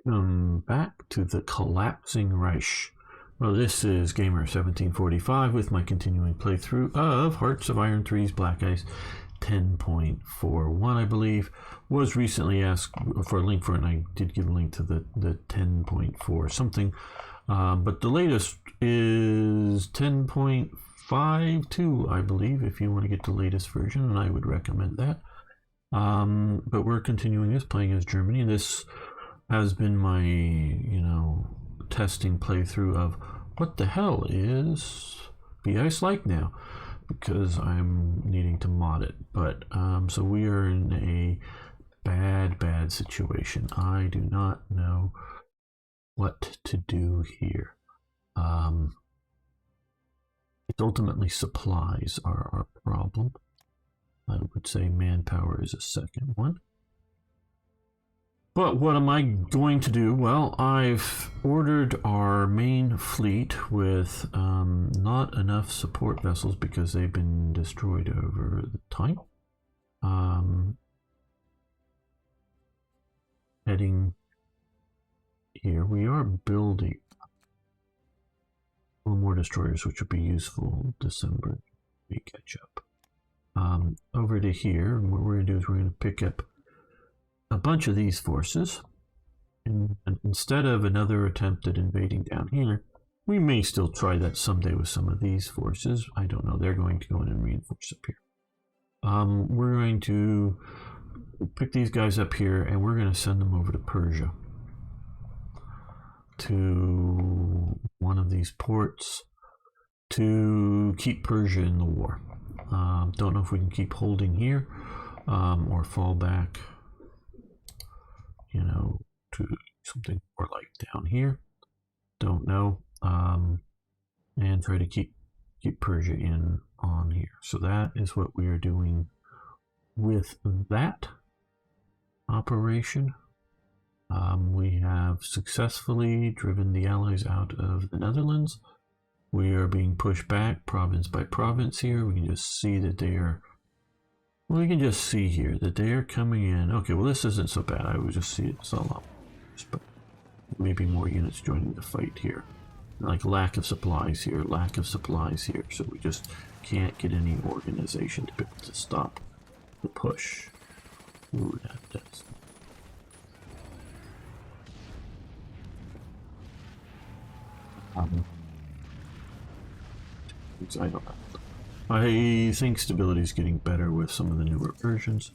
Welcome back to the Collapsing Reich. Well, this is Gamer1745 with my continuing playthrough of Hearts of Iron 3's Black Ice 10.41, I believe. Was recently asked for a link for it, and I did give a link to the 10.4 something. But the latest is 10.52, I believe, if you want to get the latest version, and I would recommend that. But we're continuing this, playing as Germany, and this has been my, testing playthrough of what the hell is B-Ice like now, because I'm needing to mod it. But, so we are in a bad situation. I do not know what to do here. It's ultimately supplies are our problem. I would say manpower is a second one. But what am I going to do? Well, I've ordered our main fleet with not enough support vessels because they've been destroyed over the time. Heading here, we are building a little more destroyers, which will be useful December. We catch up. Over to here, and what we're going to do is we're going to pick up a bunch of these forces, and instead of another attempt at invading down here, we may still try that someday with some of these forces. I don't know. They're going to go in and reinforce up here. We're going to pick these guys up here, and we're going to send them over to Persia, to one of these ports, to keep Persia in the war. Don't know if we can keep holding here or fall back, to something more like down here. Don't know. And try to keep Persia in on here. So that is what we are doing with that operation. We have successfully driven the Allies out of the Netherlands. We are being pushed back province by province here. We can just see that they are, we can just see here that they are coming in. Okay, well, this isn't so bad. I would just see it's a lot worse, but maybe more units joining the fight here. Like lack of supplies here, lack of supplies here. So we just can't get any organization to be able to stop the push. Ooh, that does. I don't know. I think stability is getting better with some of the newer versions.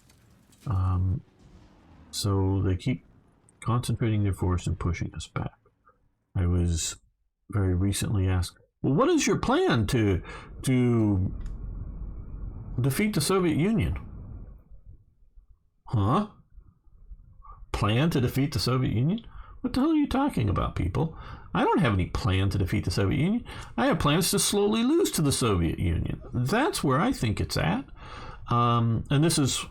So they keep concentrating their force and pushing us back. I was very recently asked, well, what is your plan to defeat the Soviet Union? Huh? Plan to defeat the Soviet Union? What the hell are you talking about, people? I don't have any plan to defeat the Soviet Union. I have plans to slowly lose to the Soviet Union. That's where I think it's at. And this is,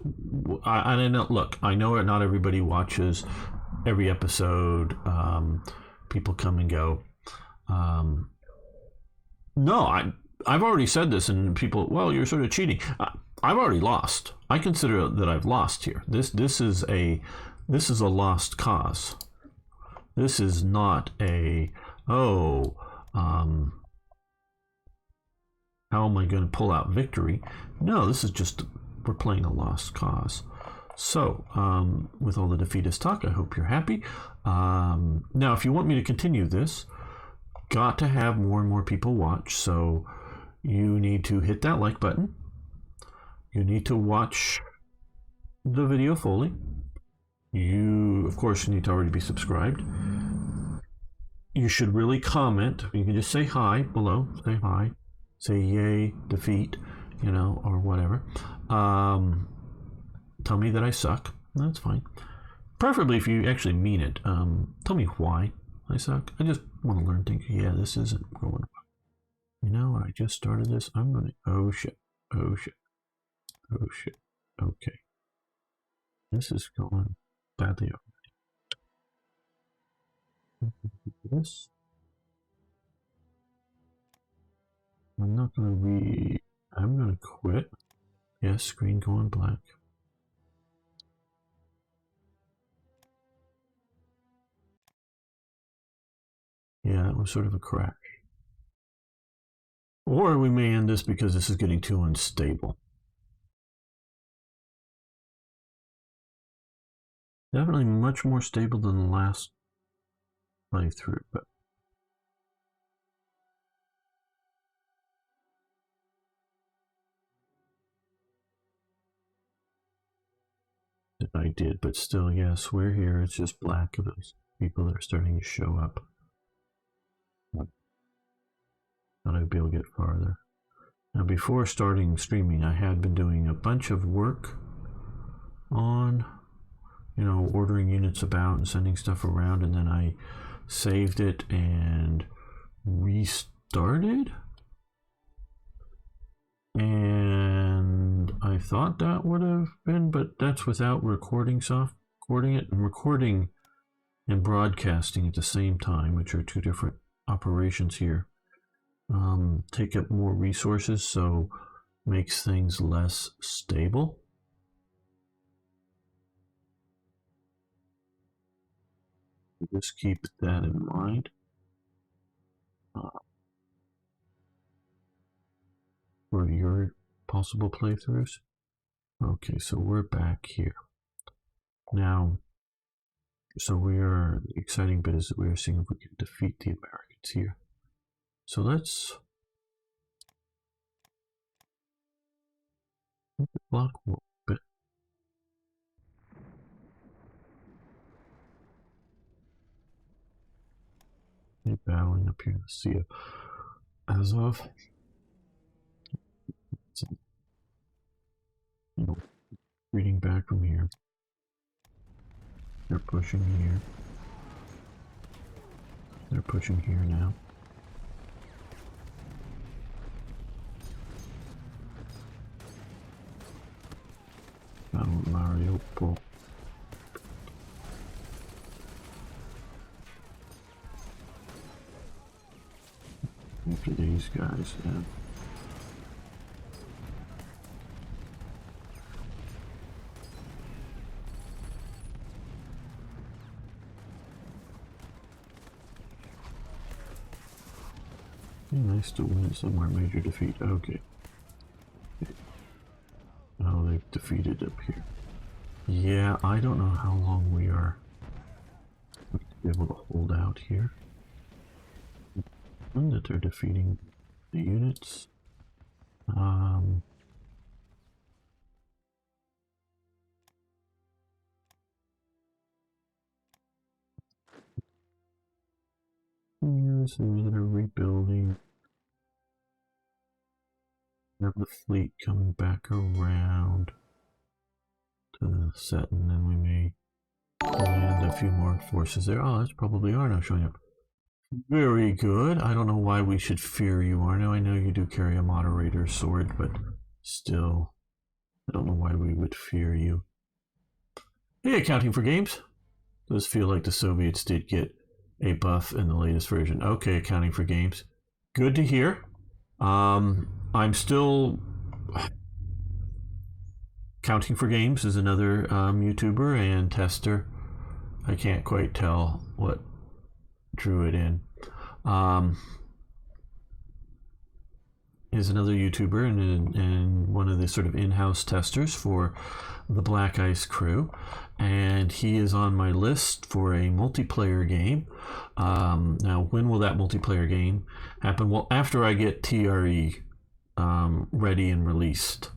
I know, look, I know not everybody watches every episode. People come and go. No, I've already said this, and people, well, you're sort of cheating. I've already lost. I consider that I've lost here. This is a lost cause. This is not a, how am I going to pull out victory? No, this is just, we're playing a lost cause. So, with all the defeatist talk, I hope you're happy. Now, if you want me to continue this, got to have more and more people watch. So, you need to hit that like button. You need to watch the video fully. You, of course, need to already be subscribed. You should really comment. You can just say hi below. Say hi. Say yay, defeat, or whatever. Tell me that I suck. That's fine. Preferably if you actually mean it. Tell me why I suck. I just want to learn things. Yeah, this isn't going well. I just started this. I'm going to... Oh, shit. Oh, shit. Oh, shit. Okay. This is going badly already. This. I'm not going to read. I'm going to quit. Yes, screen going black. Yeah, that was sort of a crash. Or we may end this because this is getting too unstable. Definitely much more stable than the last playthrough, but I did. But still, yes, we're here. It's just black of those people that are starting to show up. Thought I'd be able to get farther. Now, before starting streaming, I had been doing a bunch of work on, ordering units about and sending stuff around, and then I saved it and restarted. And I thought that would have been, but that's without recording it and recording and broadcasting at the same time, which are two different operations here. Take up more resources, so makes things less stable. Just keep that in mind. For your possible playthroughs. Okay, so we're back here. Now, so the exciting bit is that we are seeing if we can defeat the Americans here. So let's block a little bit. They're battling up here in the Sea of Azov. Reading back from here. They're pushing here. They're pushing here now. Mariupol. After these guys, yeah. Nice to win somewhere, major defeat. Okay. Oh, they've defeated up here. Yeah, I don't know how long we are able to hold out here. And that they're defeating the units. Here's another rebuilding. We have the fleet coming back around to the set, and then we may land a few more forces there. Oh, that's probably Arno showing up. Very good. I don't know why we should fear you, Arno. I know you do carry a moderator sword, but still, I don't know why we would fear you. Hey, accounting for games. Does feel like the Soviets did get a buff in the latest version. Okay, accounting for games. Good to hear. I'm still counting for games is another YouTuber and tester. I can't quite tell what drew it in. Is another YouTuber and one of the sort of in-house testers for the Black Ice crew, and he is on my list for a multiplayer game. Now, when will that multiplayer game happen? Well, after I get TRE ready and released,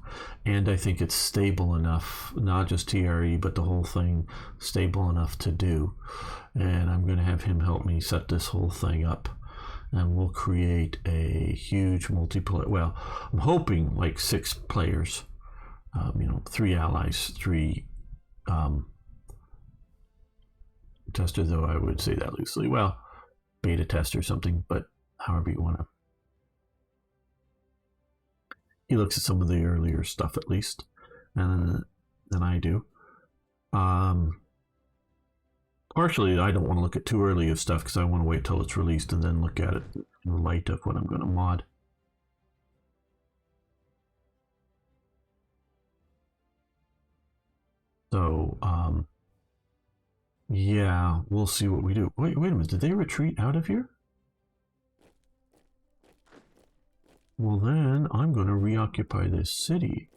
and I think it's stable enough, not just TRE, but the whole thing stable enough to do. And I'm going to have him help me set this whole thing up. And we'll create a huge multiplayer. Well, I'm hoping like 6 players, 3 allies, 3 tester, though I would say that loosely. Well, beta test or something, but however you want to. He looks at some of the earlier stuff at least, and than I do. Partially, I don't want to look at too early of stuff because I want to wait till it's released and then look at it in the light of what I'm going to mod. So, yeah, we'll see what we do. Wait a minute. Did they retreat out of here? Well, then I'm going to reoccupy this city.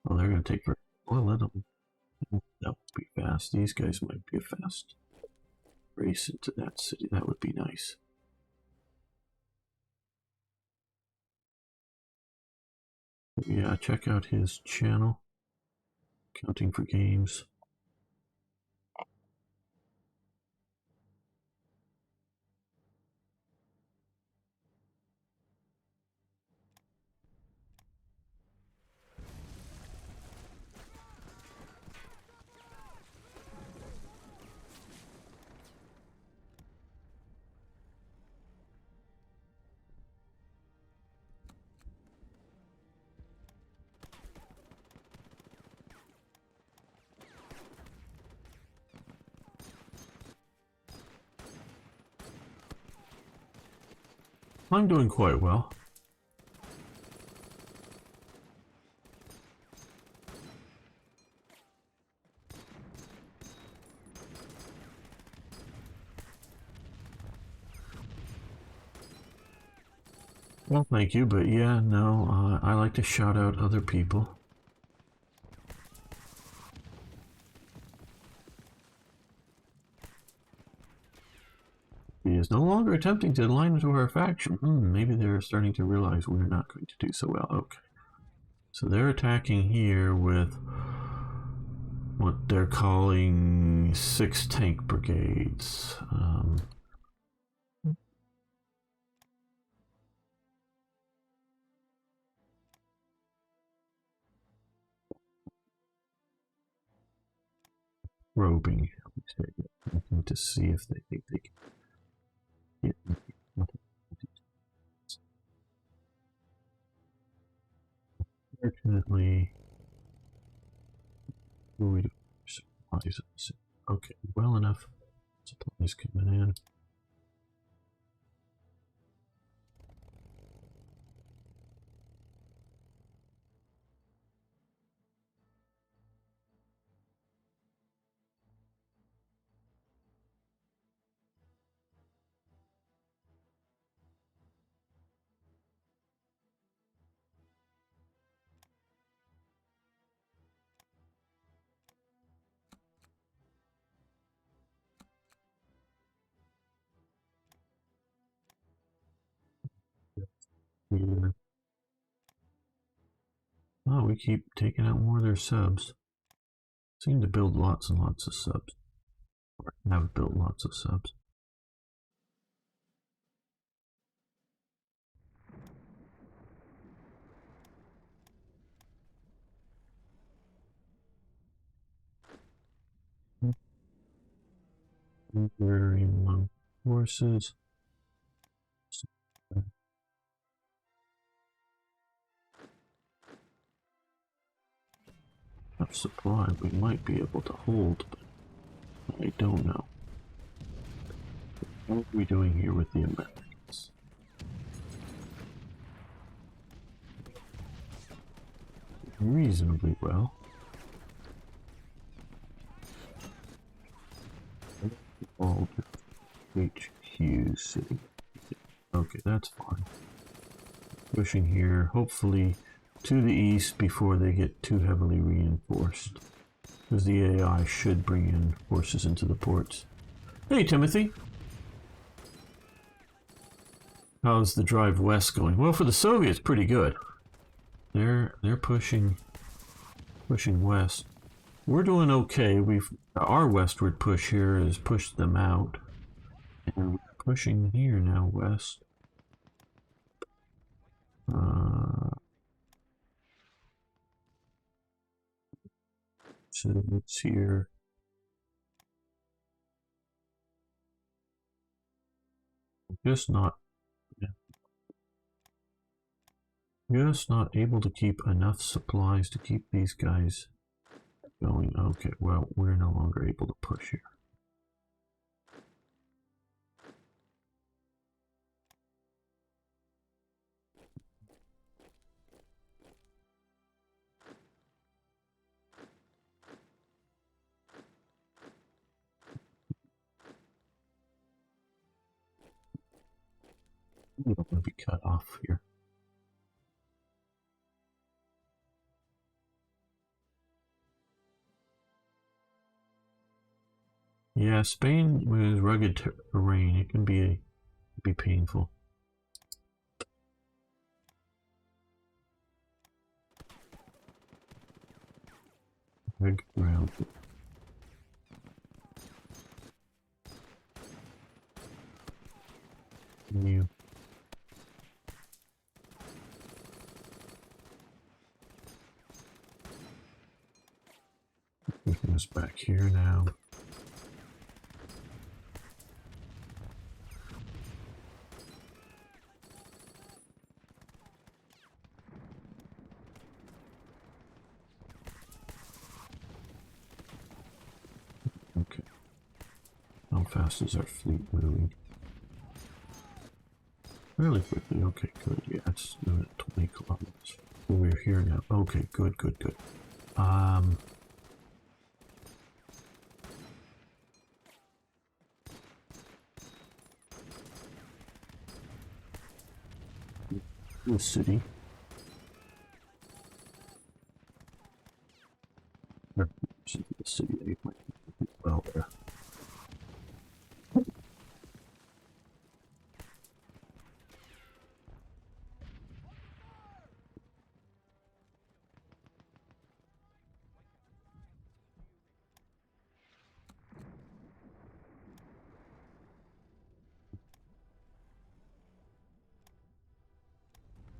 Well, they're going to take. Well, let them. That would be fast. These guys might be a fast race into that city. That would be nice. Yeah, check out his channel. Counting for games. I'm doing quite well. Well, thank you, but yeah, no, I like to shout out other people. He is no longer attempting to align into our faction. Maybe they're starting to realize we're not going to do so well. Okay. So they're attacking here with what they're calling 6 tank brigades. Probing to see if they think they can get me. Fortunately, we do supplies. Okay, well enough. Supplies coming in. Yeah. Oh, we keep taking out more of their subs. Seem to build lots and lots of subs. Or have built lots of subs. Very low forces. Enough supply we might be able to hold, but I don't know. What are we doing here with the Americans? Reasonably well. All HQ city. Okay, that's fine. Pushing here, hopefully to the east before they get too heavily reinforced. Because the AI should bring in forces into the ports. Hey, Timothy! How's the drive west going? Well, for the Soviets, pretty good. They're pushing west. We're doing okay. Our westward push here has pushed them out, and we're pushing here now west. So it's here. Just not able to keep enough supplies to keep these guys going. Okay, well, we're no longer able to push here. We don't want to be cut off here. Yeah, Spain with rugged terrain, it can be painful. Red ground. New. Putting this back here now. Okay. How fast is our fleet moving? Really quickly. Okay, good. Yeah, it's doing it 20 kilometers. Well, we're here now. Okay, good. The city. Or, the city, they might be well there.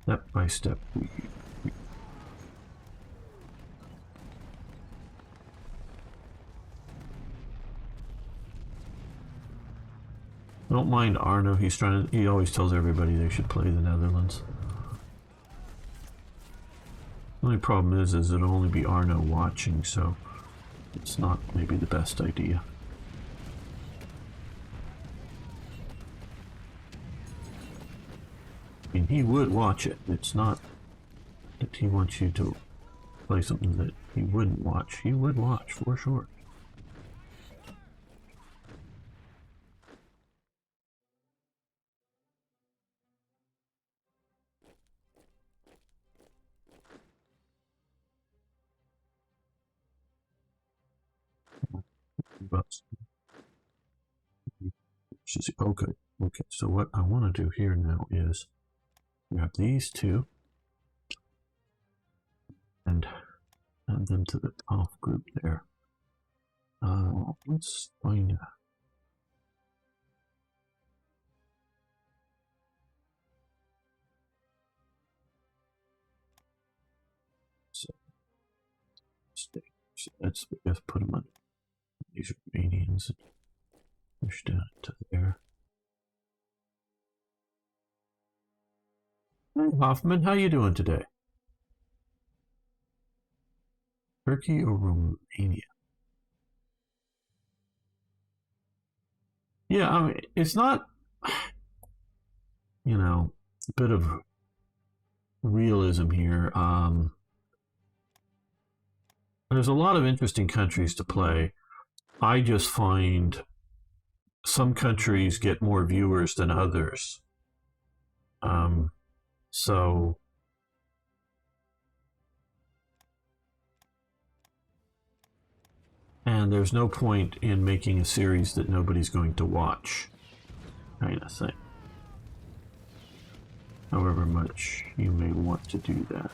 Step by step, I don't mind Arno. He always tells everybody they should play the Netherlands. The only problem is it'll only be Arno watching, so it's not maybe the best idea. I mean, he would watch it. It's not that he wants you to play something that he wouldn't watch. He would watch, for sure. Okay, so what I want to do here now is grab these two and add them to the off group there. Let's find so let's put them on these Romanians and push down to there. Hey Hoffman, how you doing today? Turkey or Romania? Yeah, I mean, it's not, you know, a bit of realism here. There's a lot of interesting countries to play. I just find some countries get more viewers than others. So and there's no point in making a series that nobody's going to watch, kind of thing. However much you may want to do that.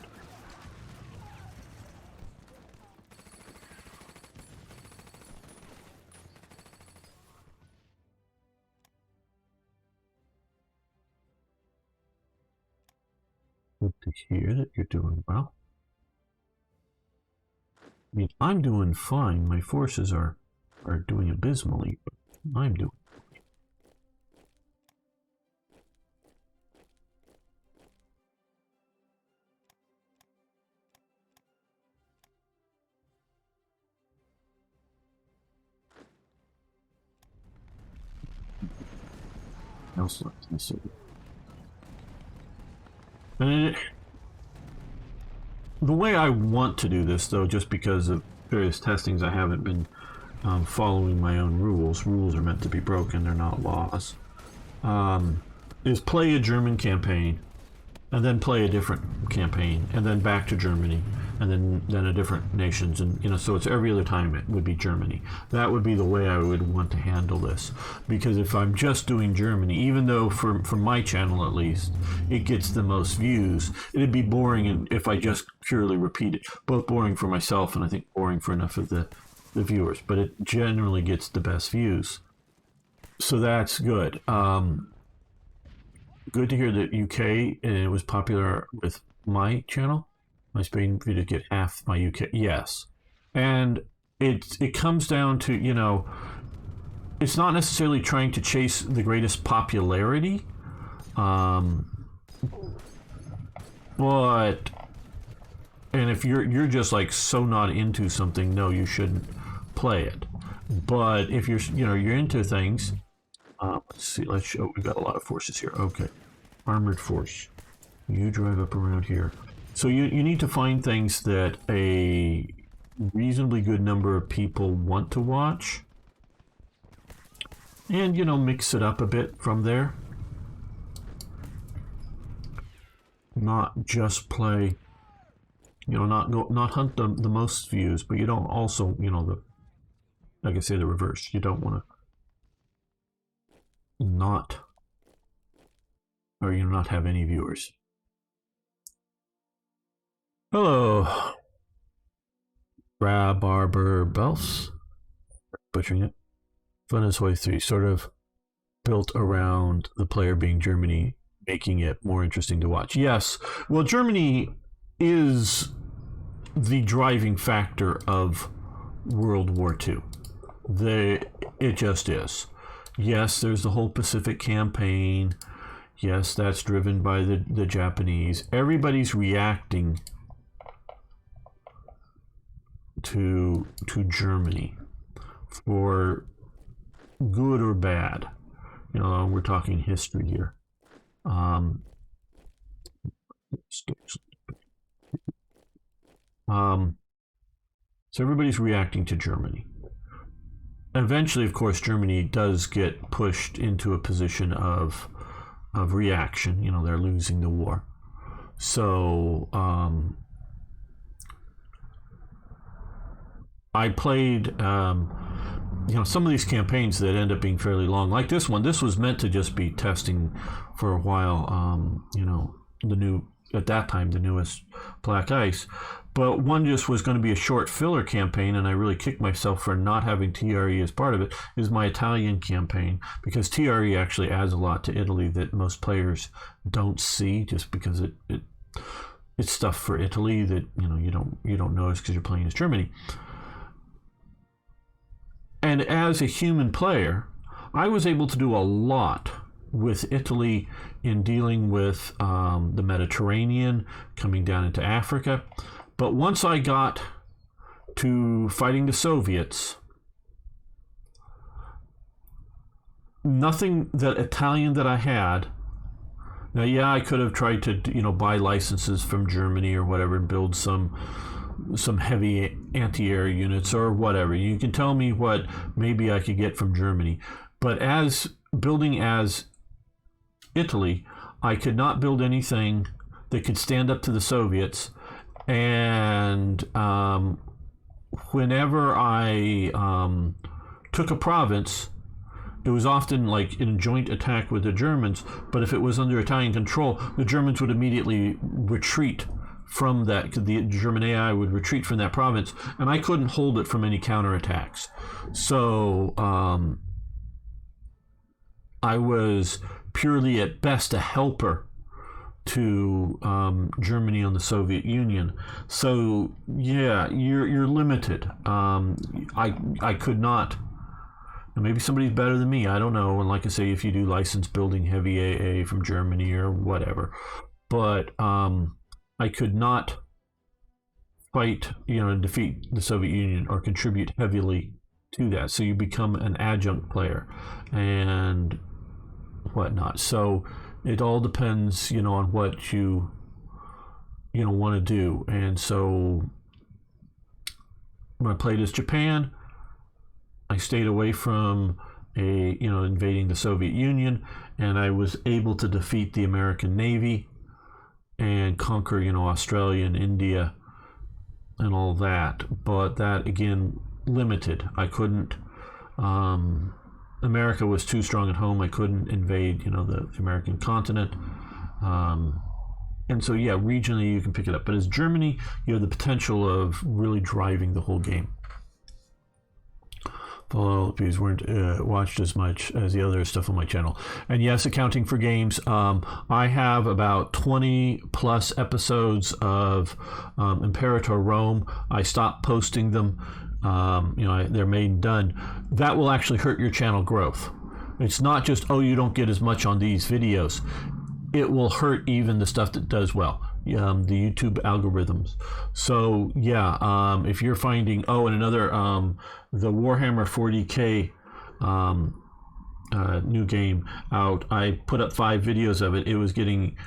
Good to hear that you're doing well. I mean, I'm doing fine. My forces are doing abysmally, but I'm doing fine. Else left in the city. And the way I want to do this, though, just because of various testings, I haven't been following my own rules. Rules are meant to be broken, they're not laws. Is play a German campaign, and then play a different campaign, and then back to Germany, and then a different nations, and so it's every other time it would be Germany. That would be the way I would want to handle this, because if I'm just doing Germany, even though for my channel at least it gets the most views, it'd be boring if I just purely repeat it. Both boring for myself and I think boring for enough of the viewers, but it generally gets the best views. So that's good. Good to hear that UK, and it was popular with my channel. My Spain video get half my UK. Yes. And it comes down to, it's not necessarily trying to chase the greatest popularity. But, and if you're just like so not into something, no, you shouldn't play it. But if you're into things, let's see, we've got a lot of forces here. Okay. Armored force. You drive up around here. So you need to find things that a reasonably good number of people want to watch. And, mix it up a bit from there. Not just play, not hunt the most views, but you don't also, like I say, the reverse. You don't want to not have any viewers. Hello, Barber Bells, butchering it. Fun is way 3, sort of built around the player being Germany, making it more interesting to watch. Yes, well, Germany is the driving factor of World War II. It just is. Yes, there's the whole Pacific campaign. Yes, that's driven by the Japanese. Everybody's reacting to Germany for good or bad. We're talking history here. So everybody's reacting to Germany. Eventually, of course, Germany does get pushed into a position of reaction. They're losing the war. So I played some of these campaigns that end up being fairly long, like this one. This was meant to just be testing for a while. At that time, the newest Black Ice. But one just was going to be a short filler campaign, and I really kicked myself for not having TRE as part of it, is my Italian campaign, because TRE actually adds a lot to Italy that most players don't see, just because it's stuff for Italy that you don't notice because you're playing as Germany. And as a human player, I was able to do a lot with Italy in dealing with the Mediterranean, coming down into Africa. But once I got to fighting the Soviets, nothing that Italian that I had. Now, yeah, I could have tried to buy licenses from Germany or whatever and build some heavy anti-air units or whatever. You can tell me what maybe I could get from Germany, but as building as Italy, I could not build anything that could stand up to the Soviets. And whenever I took a province, it was often like in a joint attack with the Germans, but if it was under Italian control, the Germans would immediately retreat from that. The German AI would retreat from that province, and I couldn't hold it from any counterattacks. So I was purely at best a helper to Germany on the Soviet Union. So yeah, you're limited. I could not. Maybe somebody's better than me. I don't know. And like I say, if you do license building heavy AA from Germany or whatever, but I could not fight, and defeat the Soviet Union or contribute heavily to that. So you become an adjunct player and whatnot. So it all depends, on what you want to do. And so when I played as Japan, I stayed away from invading the Soviet Union, and I was able to defeat the American Navy and conquer, Australia and India and all that, but that again limited. I couldn't. America was too strong at home. I couldn't invade, the American continent. And so, yeah, regionally you can pick it up. But as Germany, you have the potential of really driving the whole game. Follow these weren't watched as much as the other stuff on my channel. And yes, accounting for games. I have about 20 plus episodes of Imperator Rome. I stopped posting them. They're made and done. That will actually hurt your channel growth. It's not just, oh, you don't get as much on these videos. It will hurt even the stuff that does well, the YouTube algorithms. So yeah, if you're finding, and another, the Warhammer 40K new game out, I put up 5 videos of it. It was getting,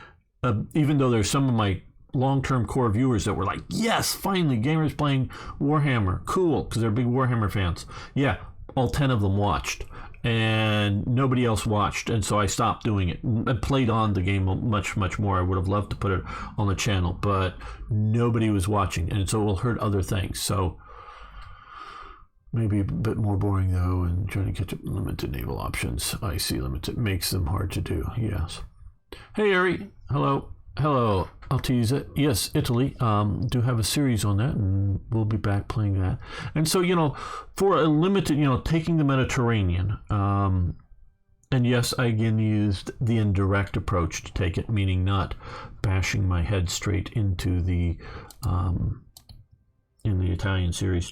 even though there's some of my long-term core viewers that were like, yes, finally, gamers playing Warhammer, cool, because they're big Warhammer fans. Yeah, all 10 of them watched. And nobody else watched, and so I stopped doing it. I played on the game much more. I would have loved to put it on the channel, but nobody was watching, and so it will hurt other things. So maybe a bit more boring though, and trying to catch up limited naval options. I see limited makes them hard to do. Yes. Hey Ari, hello. I'll tease it. Yes, Italy. Do have a series on that, and we'll be back playing that. And so, for a limited, taking the Mediterranean, and yes, I again used the indirect approach to take it, meaning not bashing my head straight into the, in the Italian series,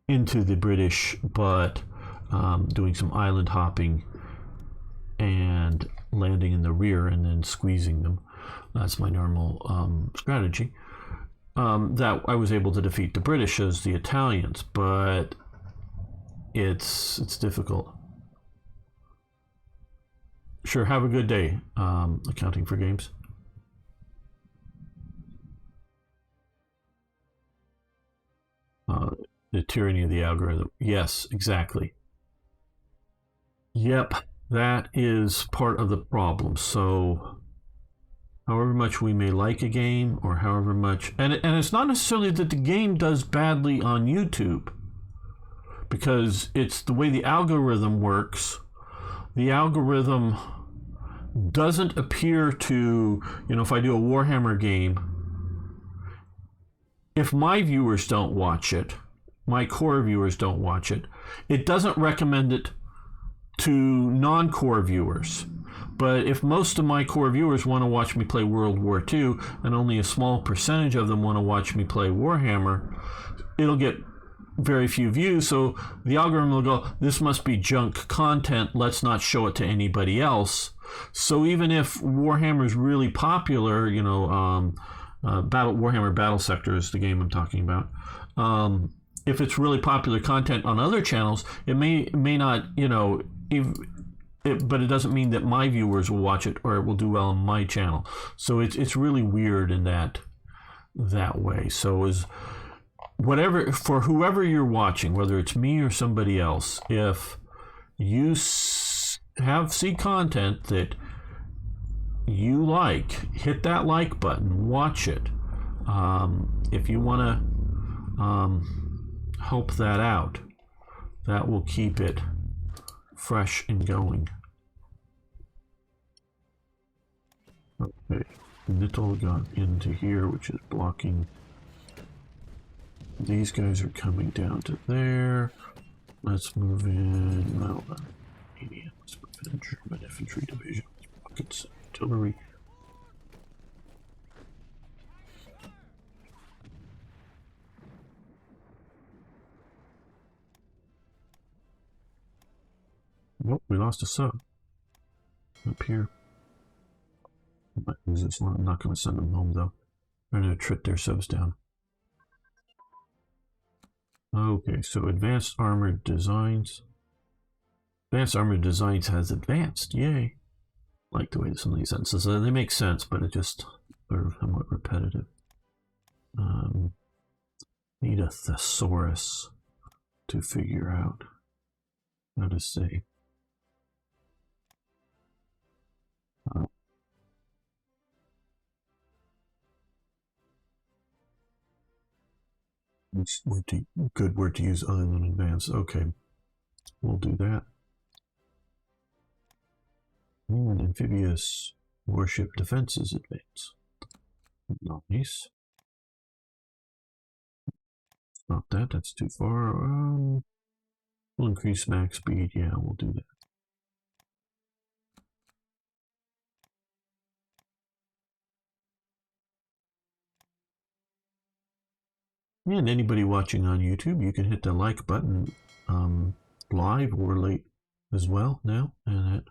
into the British, but doing some island hopping and landing in the rear and then squeezing them. That's my normal strategy. That I was able to defeat the British as the Italians, but it's difficult. Sure, have a good day, accounting for games. The tyranny of the algorithm. Yes, exactly. Yep, that is part of the problem. So however much we may like a game, or however much, and it's not necessarily that the game does badly on YouTube, because it's the way the algorithm works. The algorithm doesn't appear to, if I do a Warhammer game, if my viewers don't watch it, my core viewers don't watch it, it doesn't recommend it to non-core viewers. But if most of my core viewers want to watch me play World War II, and only a small percentage of them want to watch me play Warhammer, it'll get very few views. So the algorithm will go, this must be junk content, let's not show it to anybody else. So even if Warhammer is really popular, Warhammer Battle Sector is the game I'm talking about. If it's really popular content on other channels, it may not, but it doesn't mean that my viewers will watch it or it will do well on my channel. So it's really weird in that way. So for whoever you're watching, whether it's me or somebody else, if you see content that you like, hit that like button, watch it. If you want to help that out, that will keep it fresh and going. Okay, Nittle got into here, which is blocking. These guys are coming down to there. Let's move in. Well, let's move in German infantry division. Rockets, artillery. Nope, we lost a sub up here. I might lose this one. I'm not going to send them home though. They're going to trit their subs down. Okay, so advanced armored designs. Advanced armored designs has advanced. Yay! Like the way some of these sentences they make sense, but it just sort of somewhat repetitive. Need a thesaurus to figure out how to say. Good word to use other than advanced. Okay, we'll do that. And amphibious warship defenses advance. Nice. Not that, that's too far. We'll increase max speed. Yeah, we'll do that. And anybody watching on YouTube, you can hit the like button live or late as well now, and it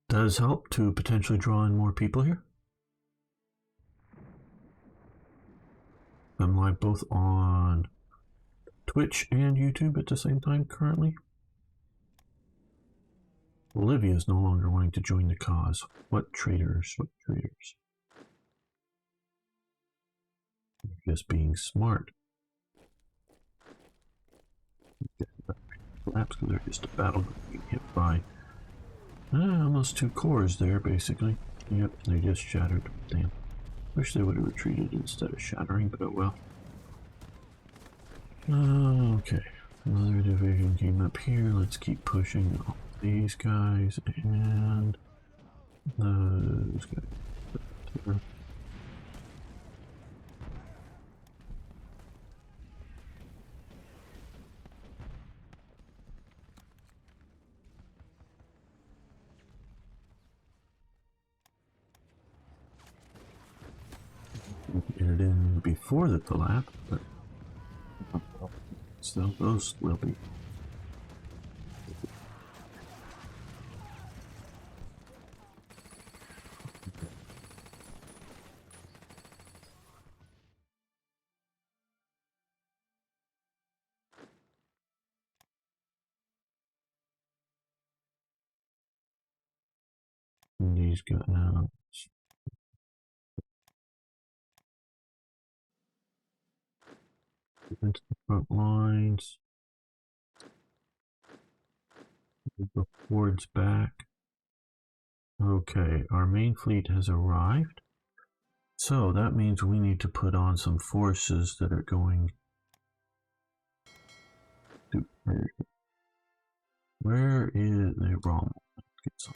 does help to potentially draw in more people here. I'm live both on Twitch and YouTube at the same time currently. Olivia is no longer wanting to join the cause. What traitors? What traitors? Just being smart. Collapse because they're just a battle being hit by almost 2 cores there, basically. Yep, they just shattered. Damn. Wish they would have retreated instead of shattering, but oh well. Okay. Another division came up here. Let's keep pushing all these guys and those guys. Get it in before the collapse, but still those will be. And these guys into the front lines. The forwards back. Okay, our main fleet has arrived. So that means we need to put on some forces that are going to where is the wrong? Let's get some.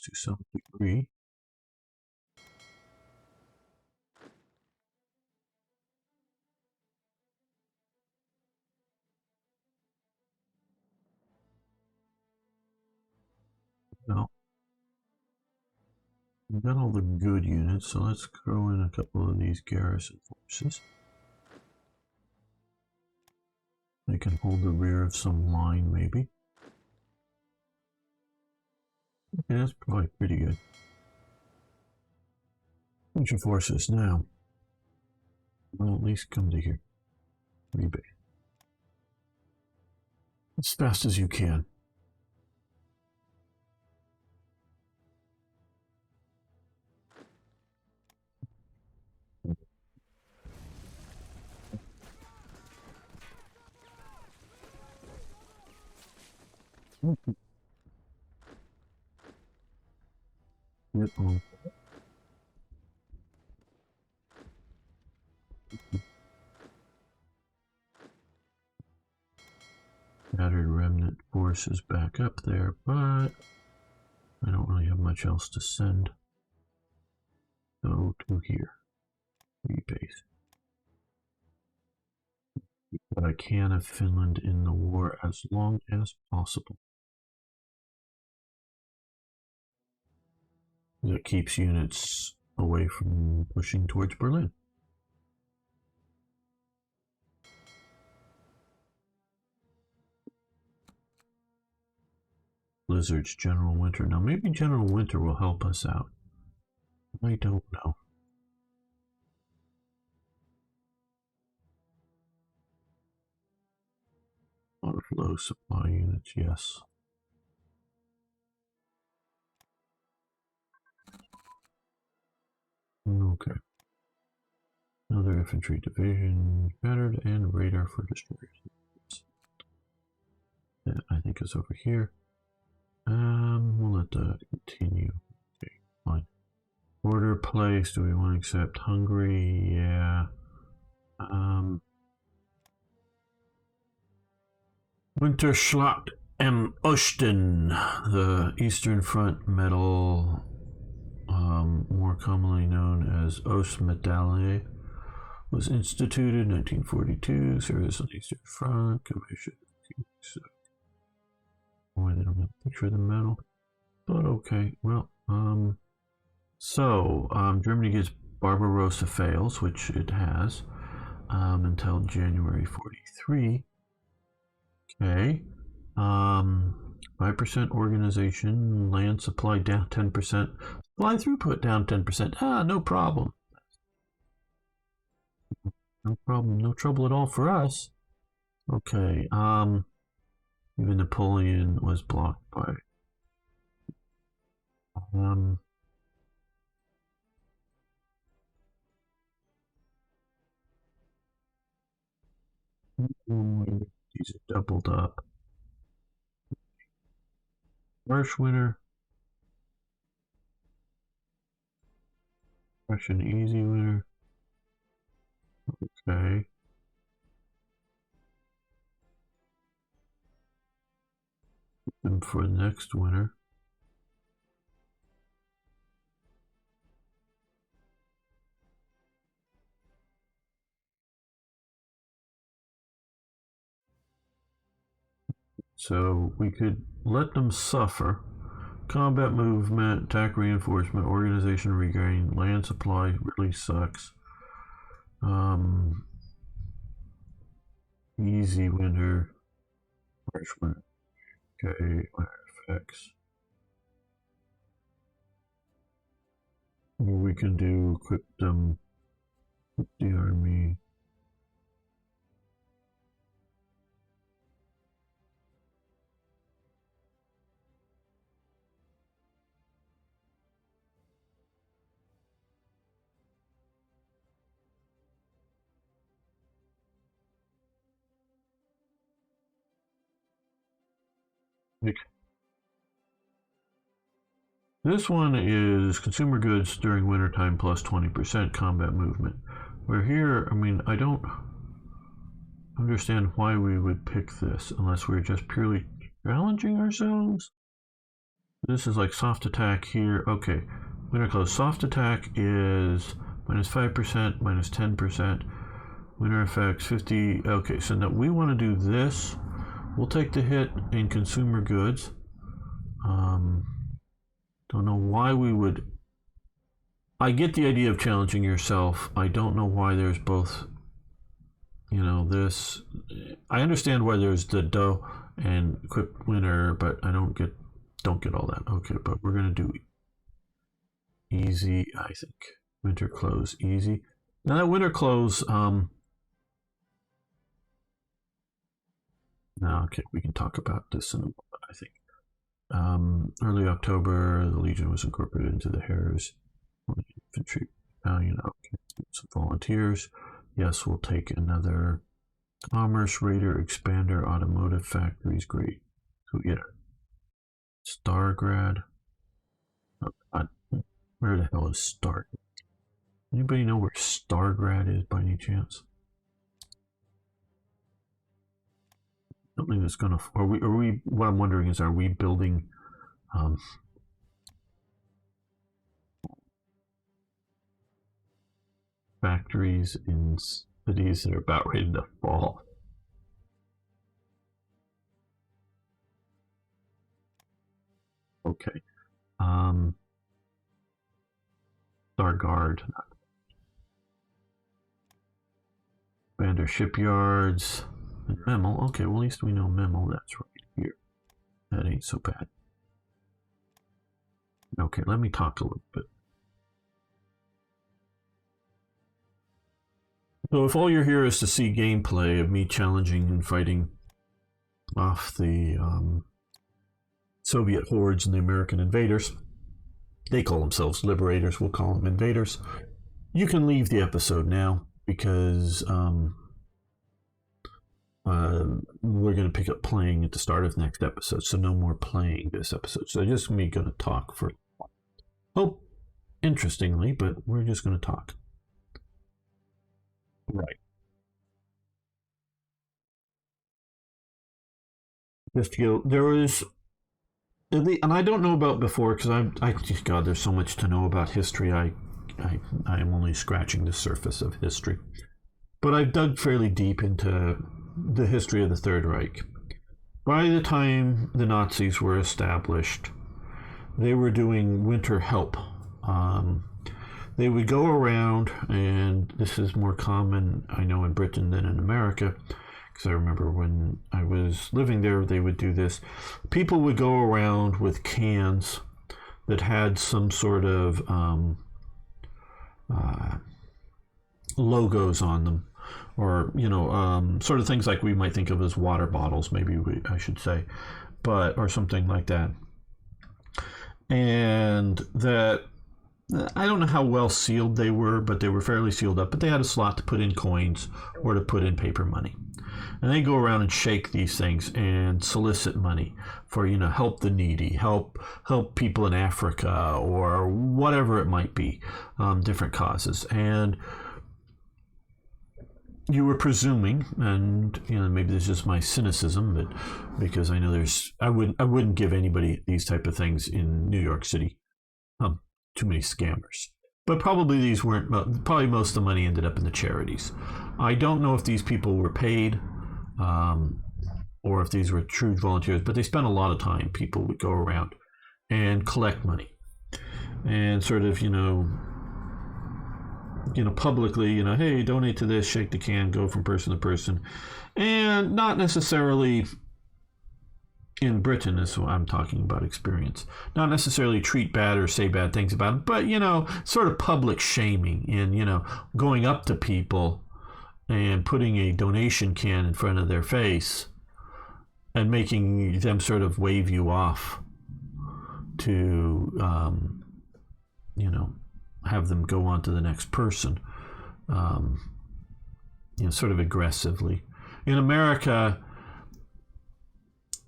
To some degree. No. We've got all the good units, so let's throw in a couple of these garrison forces. They can hold the rear of some line, maybe. Okay, that's probably pretty good. Bunch of forces now. Well, at least come to here. Rebase. As fast as you can. Get on. Scattered remnant forces back up there, but I don't really have much else to send. Go to here. Rebase. But I can have Finland in the war as long as possible. That keeps units away from pushing towards Berlin. blizzards, general winter. Now maybe general winter will help us out. I don't know. Water flow supply units, yes. Okay. Another infantry division, battered and radar for destroyers. That I think is over here. We'll let that continue. Okay, fine. Order place. Do we want to accept Hungary? Yeah. Winterschlacht am Osten, the Eastern Front medal, more commonly known as Ostmedaille, was instituted in 1942. Service on the Eastern Front Commission. Boy, they don't have a picture of the medal, but okay. Well, Germany gets Barbarossa fails, which it has, until January 43. Okay. 5% organization, land supply down 10%, supply throughput down 10%. No problem. No problem, no trouble at all for us. Okay. Even Napoleon was blocked by. These are doubled up. Harsh winter. Russian easy winter. Okay. And for next winter. So we could let them suffer. Combat movement, attack reinforcement, organization regain, land supply really sucks. Easy winter, harsh winter. Okay, winter effects. We can do equip them with the army. This one is consumer goods during wintertime plus 20% combat movement. Where here, I mean, I don't understand why we would pick this unless we're just purely challenging ourselves. This is like soft attack here. Okay, winter close. Soft attack is minus 5%, minus 10%. Winter effects 50. Okay, so now we want to do this. We'll take the hit in consumer goods. Don't know why we would. I get the idea of challenging yourself. I don't know why there's both. This. I understand why there's the dough and equip winter, but I don't get all that. Okay, but we're gonna do easy. I think winter close easy. Now that winter close. No, okay, we can talk about this in a moment. I think. Early October, the Legion was incorporated into the Harris Infantry Battalion. Okay, some volunteers. Yes, we'll take another Commerce Raider Expander Automotive Factories. Great. So we get a Stargrad. Oh, God. Where the hell is Stargrad? Anybody know where Stargrad is by any chance? Something that's gonna. Are we? What I'm wondering is, are we building? Factories in cities that are about ready to fall. Okay. Stargard. Bander shipyards. And Memel. Okay, well, at least we know Memel. That's right here. That ain't so bad. Okay, let me talk a little bit. So, if all you're here is to see gameplay of me challenging and fighting off the Soviet hordes and the American invaders, they call themselves liberators, we'll call them invaders. You can leave the episode now because we're going to pick up playing at the start of next episode, so no more playing this episode. So just me going to talk for, oh, interestingly, but we're just going to talk. Right. Just to go, there was, and I don't know about before because God, there's so much to know about history. I am only scratching the surface of history, but I've dug fairly deep into the history of the Third Reich. By the time the Nazis were established, they were doing winter help. They would go around, and this is more common, I know, in Britain than in America, because I remember when I was living there, they would do this. People would go around with cans that had some sort of logos on them, or sort of things like we might think of as water bottles, maybe I should say, but or something like that. And that, I don't know how well sealed they were, but they were fairly sealed up. But they had a slot to put in coins or to put in paper money. And they go around and shake these things and solicit money for, help the needy, help people in Africa or whatever it might be, different causes. And you were presuming, and maybe this is just my cynicism, but because I know I wouldn't give anybody these type of things in New York City. Too many scammers. But probably these weren't. Probably most of the money ended up in the charities. I don't know if these people were paid, or if these were true volunteers. But they spent a lot of time. People would go around and collect money, and sort of publicly, hey, donate to this, shake the can, go from person to person, and not necessarily. In Britain is what I'm talking about experience. Not necessarily treat bad or say bad things about them, but, sort of public shaming and, going up to people and putting a donation can in front of their face and making them sort of wave you off to, have them go on to the next person, sort of aggressively. In America,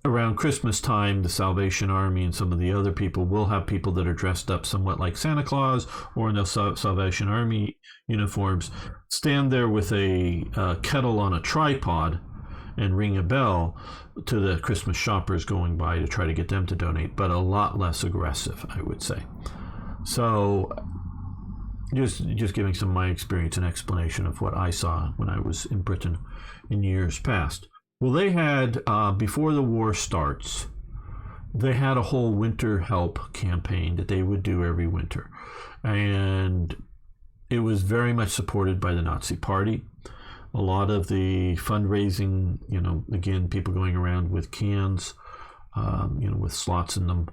around Christmas time, the Salvation Army and some of the other people will have people that are dressed up somewhat like Santa Claus or in their Salvation Army uniforms stand there with a kettle on a tripod and ring a bell to the Christmas shoppers going by to try to get them to donate, but a lot less aggressive, I would say. So just giving some of my experience and explanation of what I saw when I was in Britain in years past. Well, they had, before the war starts, they had a whole winter help campaign that they would do every winter. And it was very much supported by the Nazi Party. A lot of the fundraising, again, people going around with cans, with slots in them,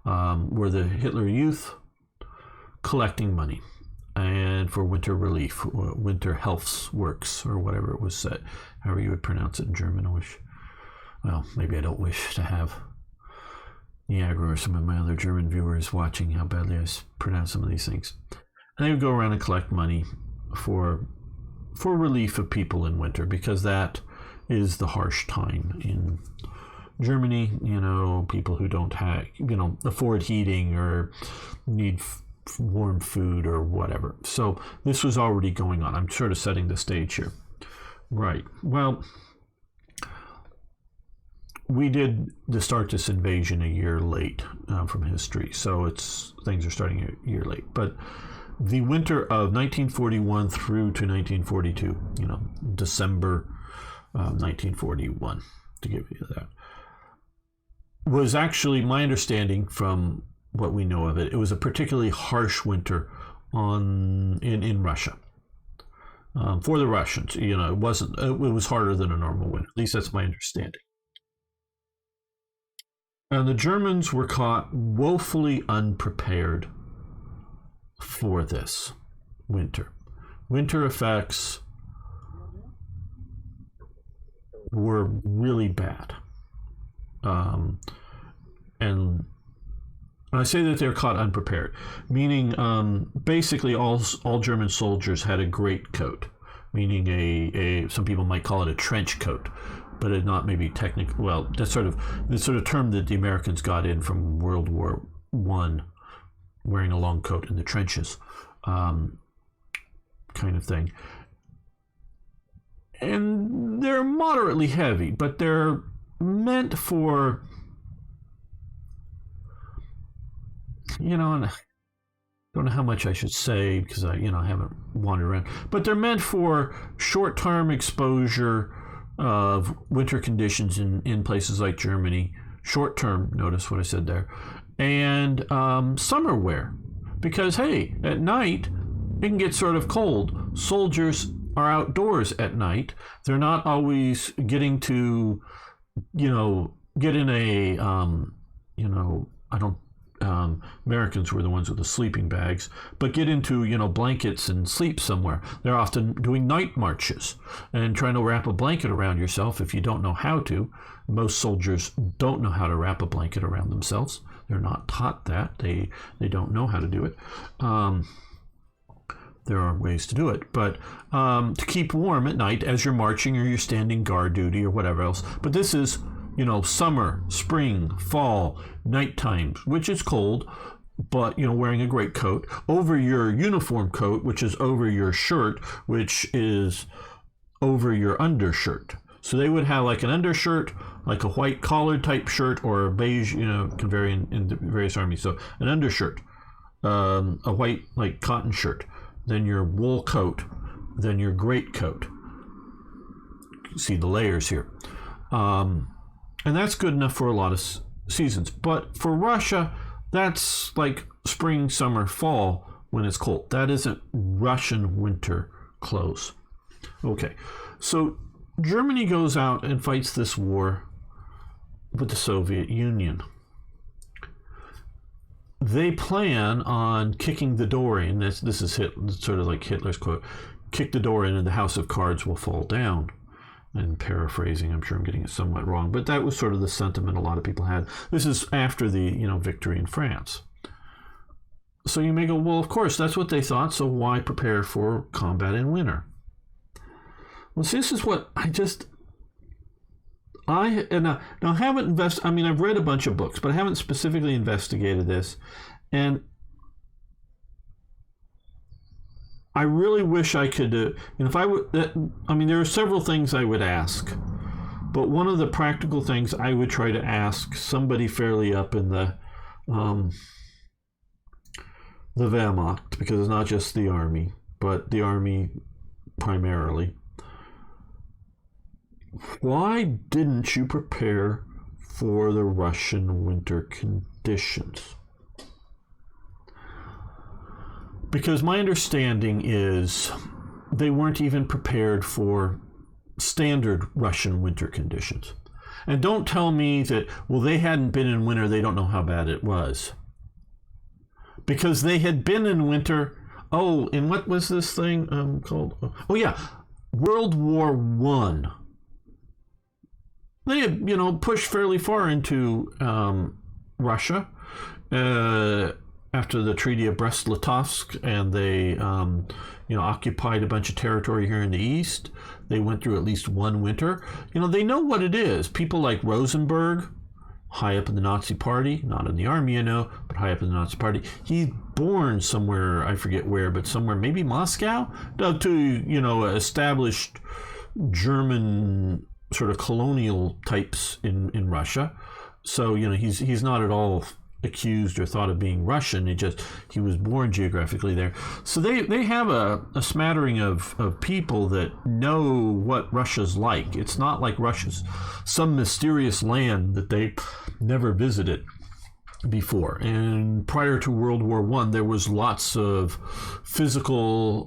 were the Hitler Youth collecting money. And for winter relief, or winter health works, or whatever it was said, however you would pronounce it in German. Maybe I don't wish to have Niagara or some of my other German viewers watching how badly I pronounce some of these things. And they would go around and collect money for relief of people in winter, because that is the harsh time in Germany. People who don't have, afford heating or need warm food or whatever. So this was already going on. I'm sort of setting the stage here. Right. Well, we did start this invasion a year late from history, so things are starting a year late. But the winter of 1941 through to 1942, December 1941, to give you that, was actually my understanding from what we know of it. It was a particularly harsh winter in Russia. For the Russians, it wasn't. It was harder than a normal winter. At least that's my understanding. And the Germans were caught woefully unprepared for this winter. Winter effects were really bad. And I say that they're caught unprepared, meaning basically all German soldiers had a great coat, meaning some people might call it a trench coat, but it not maybe technically. Well, that's sort of the sort of term that the Americans got in from World War I, wearing a long coat in the trenches, kind of thing. And they're moderately heavy, but they're meant for, and I don't know how much I should say because I haven't wandered around, but they're meant for short-term exposure of winter conditions in places like Germany. Short-term, notice what I said there, and summer wear, because hey, at night it can get sort of cold. Soldiers are outdoors at night. They're not always getting to, get in a, I don't. Americans were the ones with the sleeping bags, but get into blankets and sleep somewhere. They're often doing night marches and trying to wrap a blanket around yourself if you don't know how to. Most soldiers don't know how to wrap a blanket around themselves. They're not taught that. They don't know how to do it. There are ways to do it, but to keep warm at night as you're marching or you're standing guard duty or whatever else. But this is summer, spring, fall, night times, which is cold, but wearing a great coat over your uniform coat, which is over your shirt, which is over your undershirt. So they would have like an undershirt, like a white collared type shirt, or a beige, can vary in the various armies. So an undershirt, a white like cotton shirt, then your wool coat, then your great coat. See the layers here. And that's good enough for a lot of seasons. But for Russia, that's like spring, summer, fall when it's cold. That isn't Russian winter clothes. Okay, so Germany goes out and fights this war with the Soviet Union. They plan on kicking the door in. This is sort of like Hitler's quote, kick the door in and the house of cards will fall down. And paraphrasing, I'm sure I'm getting it somewhat wrong, but that was sort of the sentiment a lot of people had. This is after the victory in France. So you may go, well, of course, that's what they thought, so why prepare for combat in winter? Well, see, this is what I haven't invested. I mean, I've read a bunch of books, but I haven't specifically investigated this, and I really wish I could. If I would, there are several things I would ask, but one of the practical things I would try to ask somebody fairly up in the Wehrmacht, because it's not just the army, but the army primarily. Why didn't you prepare for the Russian winter conditions? Because my understanding is they weren't even prepared for standard Russian winter conditions. And don't tell me that, well, they hadn't been in winter, they don't know how bad it was. Because they had been in winter, in what was this thing called? Oh, yeah, World War I. They had, pushed fairly far into Russia. After the Treaty of Brest-Litovsk, and they, occupied a bunch of territory here in the east. They went through at least one winter. They know what it is. People like Rosenberg, high up in the Nazi Party, not in the army, but high up in the Nazi Party. He's born somewhere, I forget where, but somewhere, maybe Moscow, to established German sort of colonial types in Russia. So he's not at all accused or thought of being Russian. He was born geographically there. So they have a smattering of people that know what Russia's like. It's not like Russia's some mysterious land that they never visited before. And prior to World War I, there was lots of physical,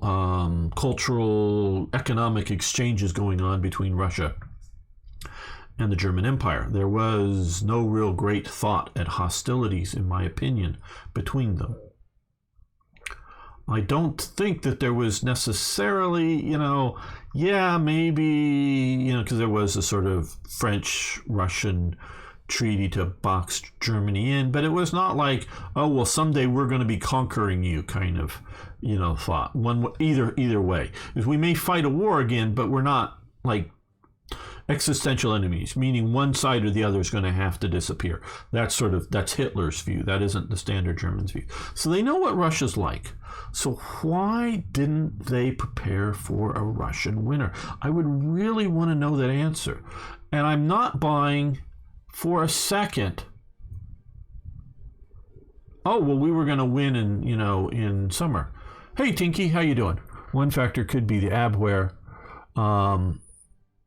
cultural, economic exchanges going on between Russia and the German Empire. There was no real great thought at hostilities, in my opinion, between them. I don't think that there was necessarily, maybe, because there was a sort of French-Russian treaty to box Germany in, but it was not like, oh, well, someday we're going to be conquering you kind of, thought. Either way. Is we may fight a war again, but we're not like existential enemies, meaning one side or the other is going to have to disappear. That's Hitler's view. That isn't the standard German's view. So they know what Russia's like. So why didn't they prepare for a Russian winter? I would really want to know that answer. And I'm not buying for a second, oh, well, we were going to win in summer. Hey, Tinky, how you doing? One factor could be the Abwehr,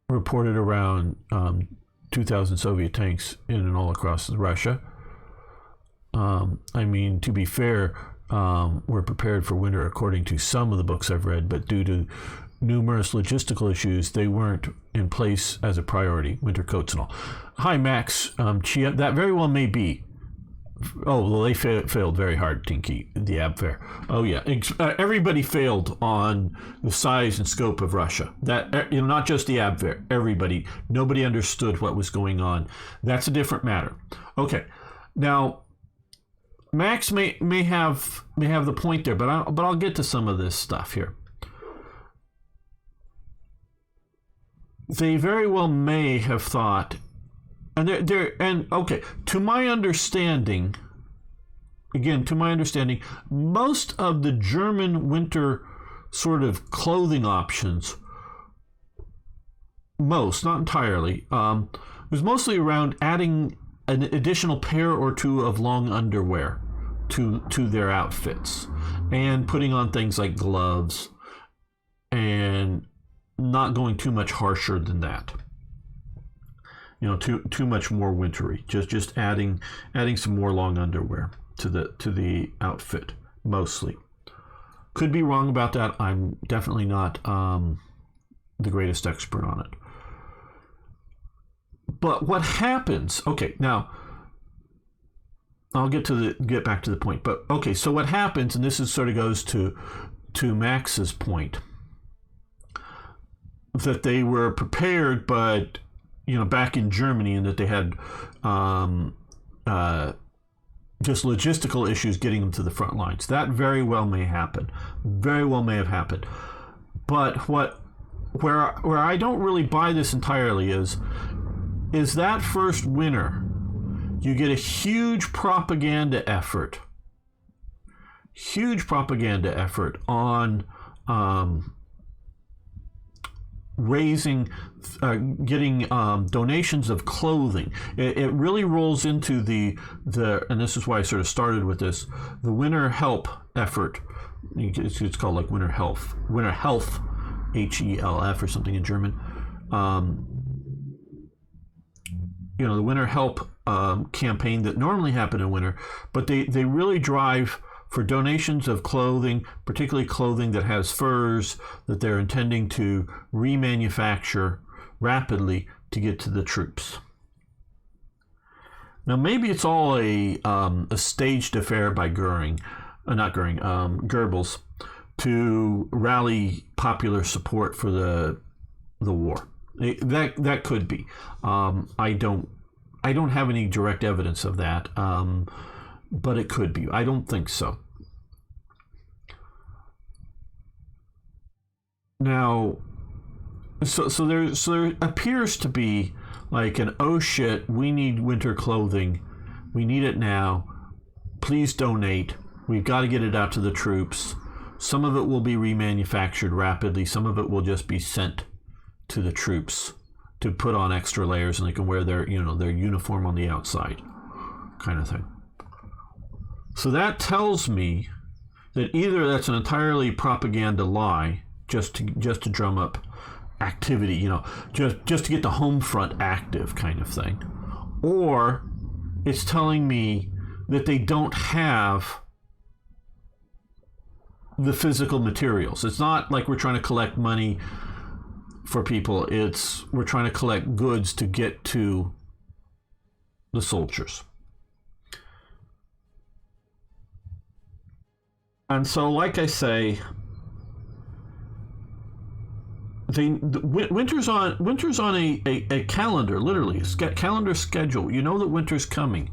reported around 2,000 Soviet tanks in and all across Russia. To be fair, we're prepared for winter according to some of the books I've read, but due to numerous logistical issues, they weren't in place as a priority, winter coats and all. Hi, Max. Chia, that very well may be. Oh, well, they failed very hard, Tinky, the Abwehr. Oh, yeah. Everybody failed on the size and scope of Russia. That, not just the Abwehr, everybody. Nobody understood what was going on. That's a different matter. Okay. Now, Max may have the point there, but I'll get to some of this stuff here. They very well may have thought, to my understanding, most of the German winter sort of clothing options, not entirely, was mostly around adding an additional pair or two of long underwear to their outfits and putting on things like gloves and not going too much harsher than that. Too much more wintry. Just adding some more long underwear to the outfit mostly. Could be wrong about that. I'm definitely not the greatest expert on it. But what happens? Okay, now I'll get back to the point. But okay, so what happens, and this is sort of goes to Max's point, that they were prepared, but back in Germany, and that they had just logistical issues getting them to the front lines. That very well may happen. Very well may have happened. But where I don't really buy this entirely is that first winter, you get a huge propaganda effort on getting donations of clothing. It really rolls into the and this is why I sort of started with this, the winter help effort. It's called like winter health, HELF or something in German. The winter help campaign that normally happen in winter, but they really drive for donations of clothing, particularly clothing that has furs that they're intending to remanufacture rapidly to get to the troops. Now, maybe it's all a staged affair by Goebbels to rally popular support for the war. That could be. I don't have any direct evidence of that, but it could be. I don't think so. Now, so there appears to be like an, oh shit, we need winter clothing, we need it now, please donate, we've got to get it out to the troops. Some of it will be remanufactured rapidly, some of it will just be sent to the troops to put on extra layers and they can wear their uniform on the outside, kind of thing. So that tells me that either that's an entirely propaganda lie, just to drum up activity, just to get the home front active, kind of thing, or it's telling me that they don't have the physical materials. It's not like we're trying to collect money for people. It's we're trying to collect goods to get to the soldiers. And so, like I say, winter's on a calendar, literally a calendar schedule. You know that winter's coming.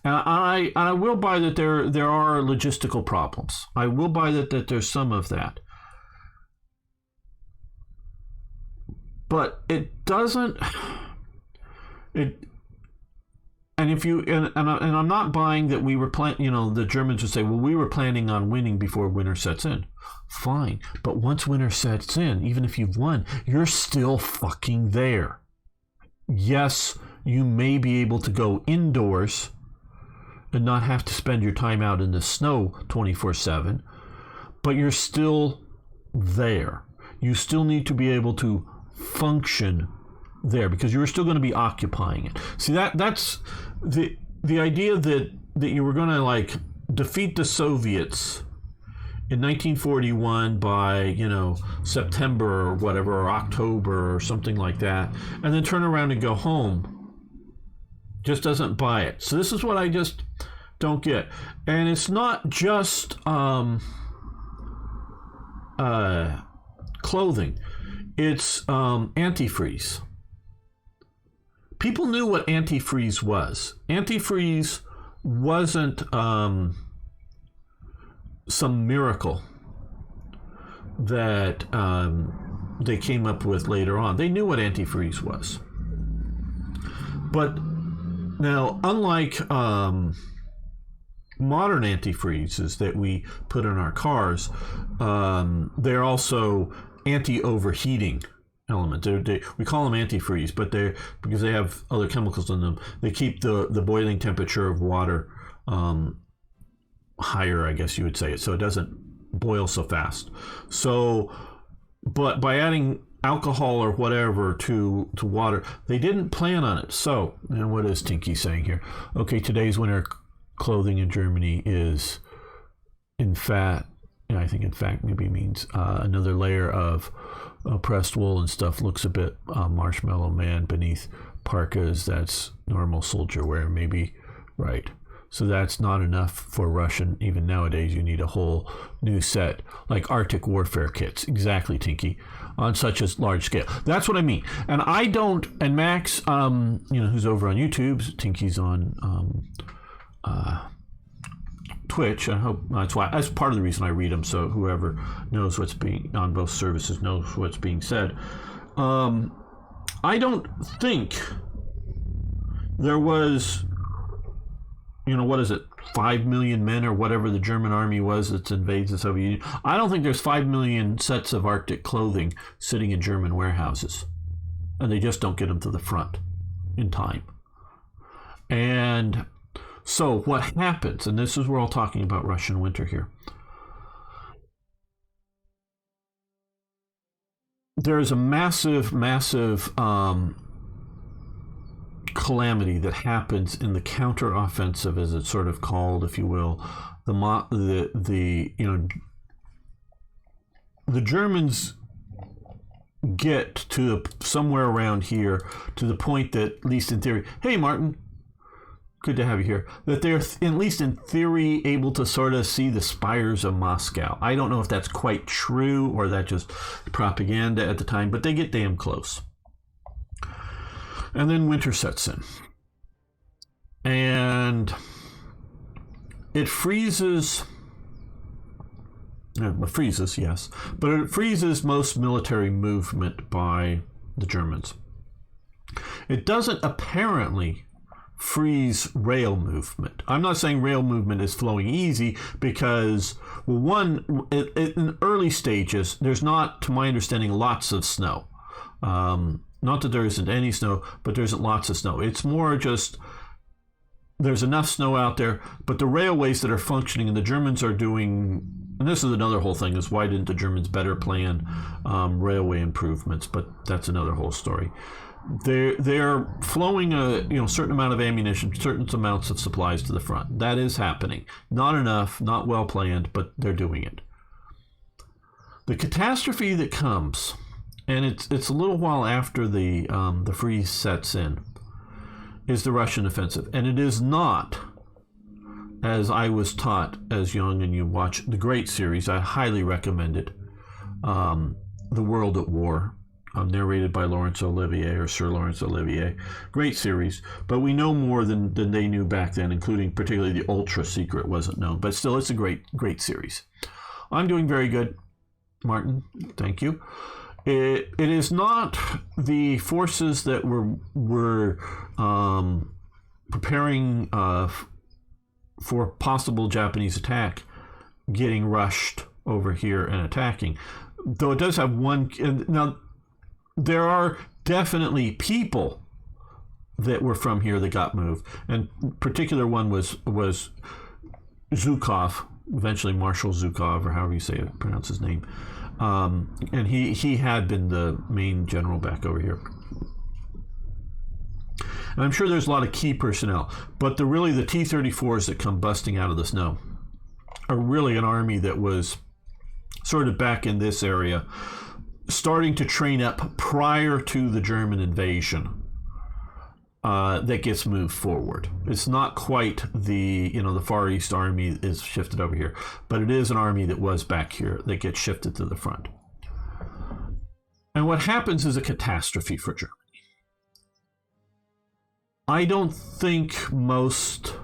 And I will buy that there are logistical problems. I will buy that there's some of that. But it doesn't. And if you and I'm not buying that we were the Germans would say, well, we were planning on winning before winter sets in. Fine, but once winter sets in, even if you've won, you're still fucking there. Yes, you may be able to go indoors and not have to spend your time out in the snow 24/7, but you're still there. You still need to be able to function there because you're still going to be occupying it. See, that's the idea that you were going to like defeat the Soviets in 1941 by September or whatever, or October or something like that, and then turn around and go home. Just doesn't buy it. So this is what I just don't get. And it's not just clothing. It's antifreeze. People knew what antifreeze was. Antifreeze wasn't some miracle that they came up with later on. They knew what antifreeze was. But now, unlike modern antifreezes that we put in our cars, they're also anti-overheating element. We call them antifreeze, but because they have other chemicals in them, they keep the boiling temperature of water higher, I guess you would say, so it doesn't boil so fast. So, but by adding alcohol or whatever to water, they didn't plan on it. So, and what is Tinky saying here? Okay, today's winter clothing in Germany is, in fact, maybe means another layer of pressed wool and stuff. Looks a bit marshmallow man beneath parkas. That's normal soldier wear, maybe, right? So that's not enough for Russian. Even nowadays, you need a whole new set, like Arctic warfare kits. Exactly, Tinky, on such a large scale. That's what I mean. And I don't. And Max, who's over on YouTube, Tinky's on Twitch. I hope that's part of the reason I read them. So whoever knows what's being on both services knows what's being said. I don't think there was. What is it, 5 million men or whatever the German army was that invades the Soviet Union. I don't think there's 5 million sets of Arctic clothing sitting in German warehouses. And they just don't get them to the front in time. And so what happens, and this is we're all talking about Russian winter here. There is a massive calamity that happens in the counteroffensive, as it's sort of called, if you will. The Germans get to somewhere around here to the point that, at least in theory, hey Martin, good to have you here, that they're at least in theory able to sort of see the spires of Moscow. I don't know if that's quite true or that just propaganda at the time, but they get damn close. And then winter sets in. And it freezes. It freezes, yes. But it freezes most military movement by the Germans. It doesn't apparently freeze rail movement. I'm not saying rail movement is flowing easy because, well, one, in early stages, there's not, to my understanding, lots of snow. Not that there isn't any snow, but there isn't lots of snow. It's more just there's enough snow out there, but the railways that are functioning, and the Germans are doing, and this is another whole thing, is why didn't the Germans better plan railway improvements? But that's another whole story. They're flowing a certain amount of ammunition, certain amounts of supplies to the front. That is happening. Not enough, not well planned, but they're doing it. The catastrophe that comes and it's a little while after the freeze sets in, is the Russian offensive. And it is not, as I was taught as young, and you watch the great series, I highly recommend it, The World at War, narrated by Laurence Olivier, or Sir Laurence Olivier. Great series, but we know more than they knew back then, including particularly the ultra secret wasn't known. But still, it's a great series. I'm doing very good, Martin. Thank you. It is not the forces that were preparing for possible Japanese attack getting rushed over here and attacking. Though it does have one... Now, there are definitely people that were from here that got moved. And particular one was Zhukov, eventually Marshal Zhukov, or however you pronounce his name. And he had been the main general back over here. And I'm sure there's a lot of key personnel, but the T-34s that come busting out of the snow are really an army that was sort of back in this area, starting to train up prior to the German invasion, that gets moved forward. It's not quite the Far East Army is shifted over here, but it is an army that was back here that gets shifted to the front. And what happens is a catastrophe for Germany. I don't think most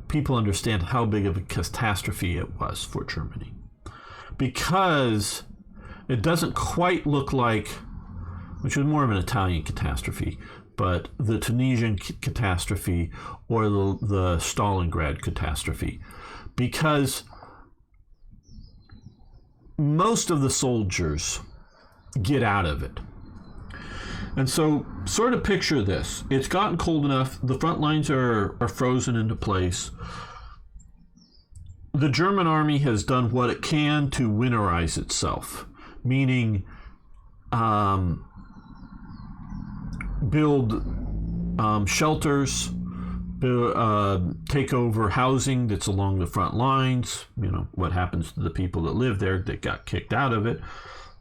people understand how big of a catastrophe it was for Germany, because it doesn't quite look like, which was more of an Italian catastrophe, but the Tunisian catastrophe or the Stalingrad catastrophe, because most of the soldiers get out of it. And so sort of picture this. It's gotten cold enough. The front lines are frozen into place. The German army has done what it can to winterize itself, meaning build shelters, take over housing that's along the front lines. What happens to the people that live there that got kicked out of it?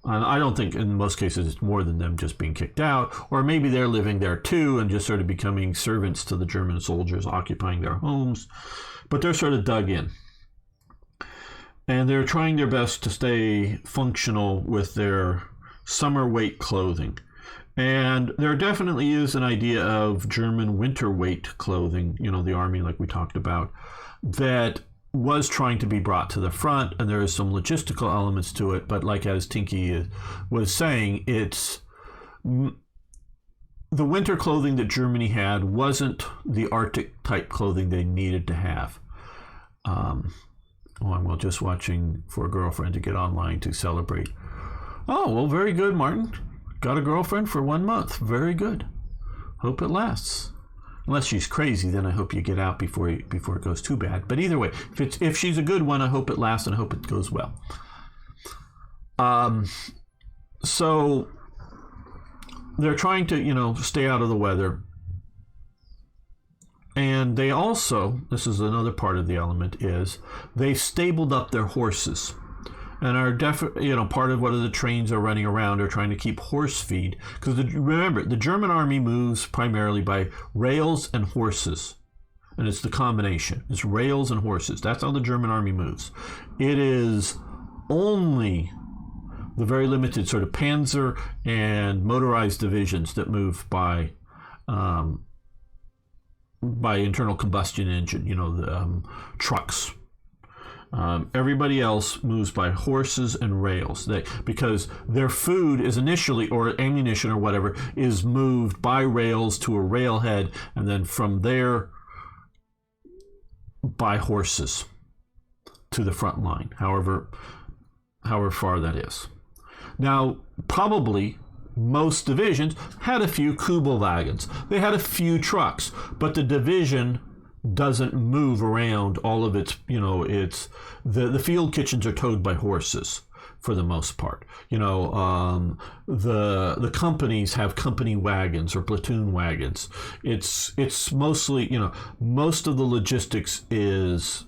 And I don't think in most cases it's more than them just being kicked out, or maybe they're living there too and just sort of becoming servants to the German soldiers, occupying their homes. But they're sort of dug in. And they're trying their best to stay functional with their summer weight clothing. And there definitely is an idea of German winter weight clothing, the army like we talked about, that was trying to be brought to the front, and there is some logistical elements to it, but like as Tinky was saying, it's the winter clothing that Germany had wasn't the Arctic type clothing they needed to have. I'm just watching for a girlfriend to get online to celebrate. Oh, well, very good, Martin. Got a girlfriend for 1 month. Very good. Hope it lasts. Unless she's crazy, then I hope you get out before it goes too bad. But either way, if she's a good one, I hope it lasts and I hope it goes well. So they're trying to, stay out of the weather. And they also, this is another part of the element, is they've stabled up their horses. And are part of what the trains are running around are trying to keep horse feed. Because remember, the German army moves primarily by rails and horses. And it's the combination. It's rails and horses. That's how the German army moves. It is only the very limited sort of panzer and motorized divisions that move by internal combustion engine, the trucks. Everybody else moves by horses and rails, because their food is initially, or ammunition or whatever, is moved by rails to a railhead, and then from there by horses to the front line, however far that is. Now, probably most divisions had a few Kubelwagons. They had a few trucks, but the division doesn't move around all of its, the field kitchens are towed by horses for the most part. The companies have company wagons or platoon wagons. It's mostly, most of the logistics is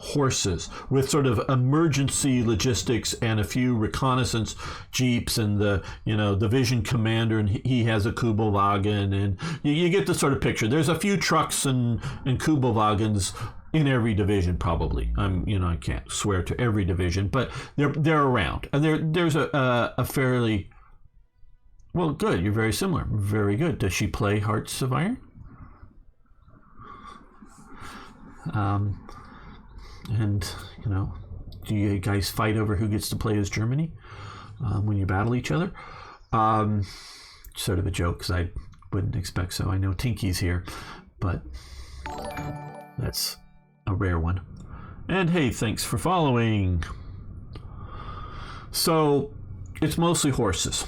horses with sort of emergency logistics and a few reconnaissance jeeps and the division commander, and he has a Kubelwagen, and you get the sort of picture. There's a few trucks and Kubelwagens in every division, probably. I can't swear to every division, but they're around, and there's a fairly well. Good, you're very similar. Very good. Does she play Hearts of Iron? And, do you guys fight over who gets to play as Germany when you battle each other? Sort of a joke, because I wouldn't expect so. I know Tinky's here, but that's a rare one. And hey, thanks for following. So, it's mostly horses.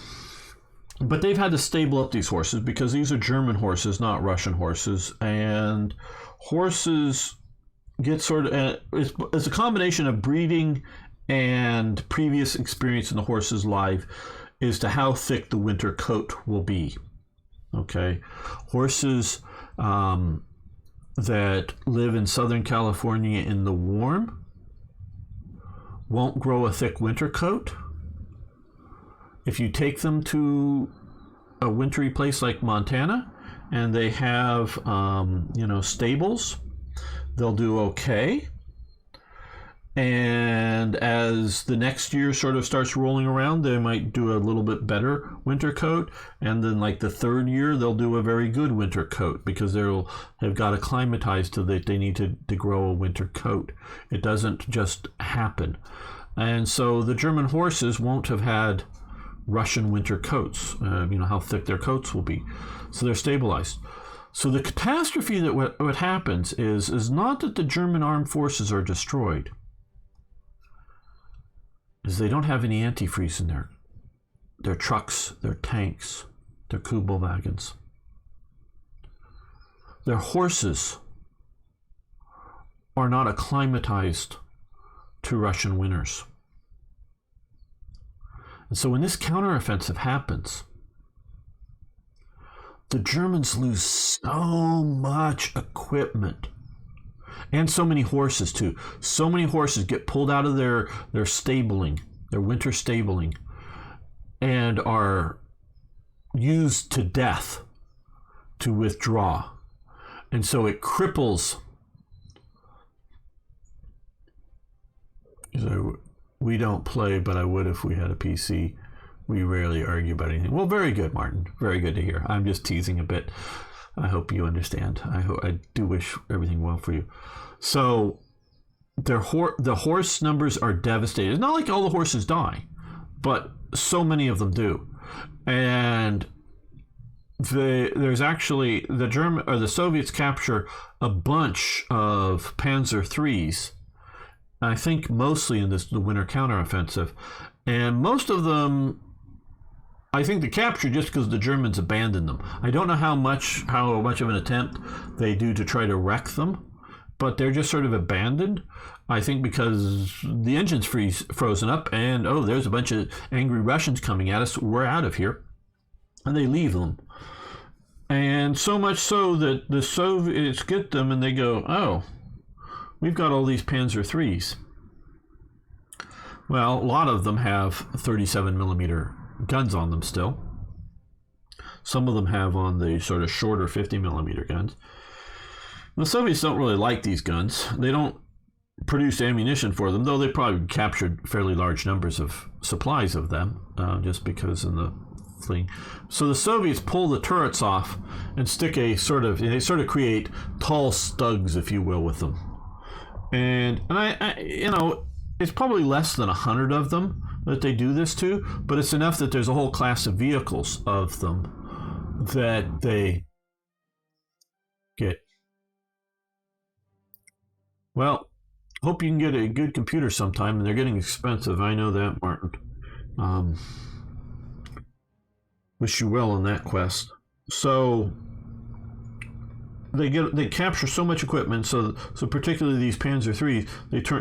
But they've had to stable up these horses because these are German horses, not Russian horses. And horses get sort of it's a combination of breeding and previous experience in the horse's life as to how thick the winter coat will be. Okay, horses that live in Southern California in the warm won't grow a thick winter coat. If you take them to a wintry place like Montana and they have stables, they'll do okay. And as the next year sort of starts rolling around, they might do a little bit better winter coat. And then like the third year, they'll do a very good winter coat because they'll have got acclimatized to that they need to grow a winter coat. It doesn't just happen. And so the German horses won't have had Russian winter coats, how thick their coats will be. So they're stabilized. So the catastrophe that what happens is not that the German armed forces are destroyed, is they don't have any antifreeze in their trucks, their tanks, their Kubelwagens. Their horses are not acclimatized to Russian winters. And so when this counteroffensive happens, the Germans lose so much equipment and so many horses too. So many horses get pulled out of their stabling, their winter stabling, and are used to death to withdraw. And so it cripples. So we don't play, but I would if we had a PC. We rarely argue about anything. Well, very good, Martin. Very good to hear. I'm just teasing a bit. I hope you understand. I do wish everything well for you. So the horse numbers are devastated. It's not like all the horses die, but so many of them do. And there's actually the Soviets capture a bunch of Panzer IIIs. I think mostly in the winter counteroffensive, and most of them, I think, they captured just because the Germans abandoned them. I don't know how much of an attempt they do to try to wreck them, but they're just sort of abandoned. I think because the engine's frozen up, and there's a bunch of angry Russians coming at us. We're out of here, and they leave them. And so much so that the Soviets get them, and they go, we've got all these Panzer IIIs. Well, a lot of them have 37 millimeter guns on them still. Some of them have on the sort of shorter 50 millimeter guns. The Soviets don't really like these guns. They don't produce ammunition for them, though they probably captured fairly large numbers of supplies of them, just because in the fleeing. So the Soviets pull the turrets off and stick they sort of create tall stugs, if you will, with them. And I it's probably less than 100 of them that they do this to, but it's enough that there's a whole class of vehicles of them that they get. Well, hope you can get a good computer sometime, and they're getting expensive. I know that, Martin. Wish you well on that quest. So they capture so much equipment. So particularly these Panzer IIIs,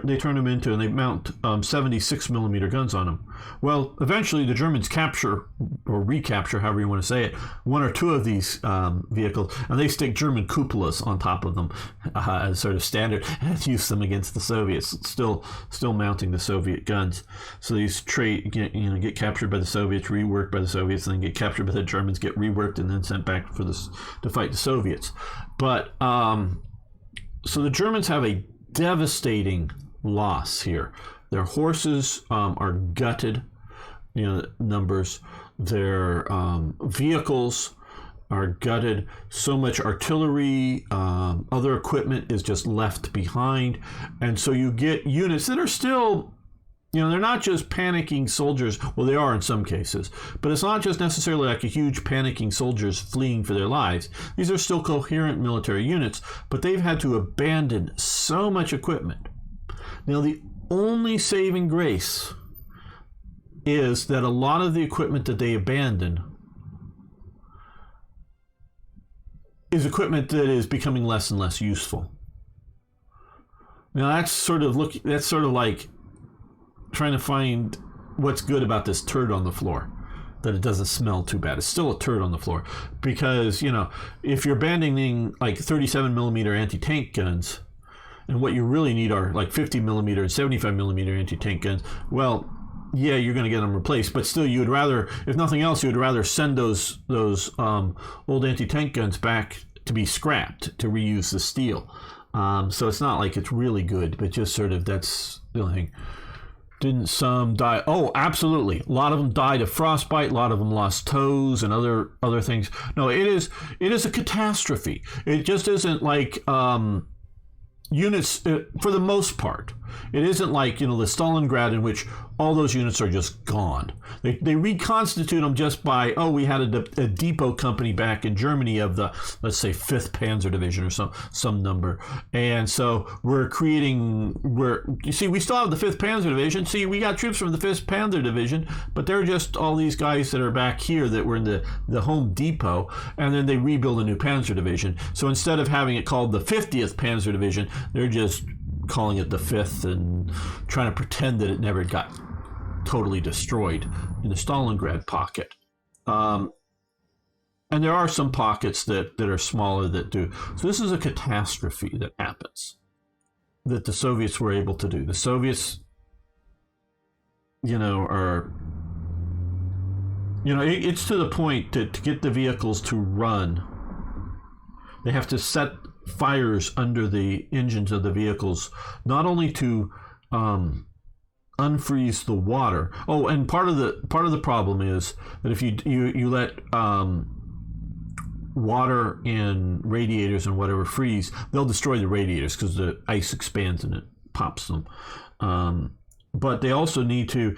they turn them into, and they mount 76 millimeter guns on them. Well, eventually the Germans capture or recapture, however you want to say it, one or two of these vehicles, and they stick German cupolas on top of them as sort of standard, and use them against the Soviets. Still mounting the Soviet guns. So these get captured by the Soviets, reworked by the Soviets, and then get captured by the Germans, get reworked, and then sent back for this to fight the Soviets. But so the Germans have a devastating loss here. Their horses are gutted, numbers. Their vehicles are gutted. So much artillery, other equipment is just left behind. And so you get units that are still, they're not just panicking soldiers. Well, they are in some cases, but it's not just necessarily like a huge panicking soldiers fleeing for their lives. These are still coherent military units, but they've had to abandon so much equipment. Now, the only saving grace is that a lot of the equipment that they abandon is equipment that is becoming less and less useful. Now, that's sort of like trying to find what's good about this turd on the floor, that it doesn't smell too bad. It's still a turd on the floor, because if you're abandoning like 37 millimeter anti-tank guns, and what you really need are like 50 millimeter and 75 millimeter anti-tank guns, well, yeah, you're going to get them replaced, but still, you would rather, if nothing else, you would rather send those old anti-tank guns back to be scrapped, to reuse the steel. So it's not like it's really good, but just sort of, that's the only thing. Didn't some die? Oh, absolutely. A lot of them died of frostbite. A lot of them lost toes and other things. No, it is a catastrophe. It just isn't like units, for the most part. It isn't like, the Stalingrad, in which all those units are just gone. They reconstitute them just by, we had a depot company back in Germany of the, let's say, 5th Panzer Division or some number. And so you see, we still have the 5th Panzer Division. See, we got troops from the 5th Panzer Division, but they're just all these guys that are back here that were in the home depot, and then they rebuild a new Panzer Division. So instead of having it called the 50th Panzer Division, they're just calling it the 5th and trying to pretend that it never got totally destroyed in the Stalingrad pocket. And there are some pockets that are smaller that do. So this is a catastrophe that happens, that the Soviets were able to do. The Soviets, are, it's to the point to get the vehicles to run, they have to set fires under the engines of the vehicles, not only to unfreeze the water. Oh, and part of the problem is that if you let water and radiators and whatever freeze, they'll destroy the radiators because the ice expands and it pops them. But they also need to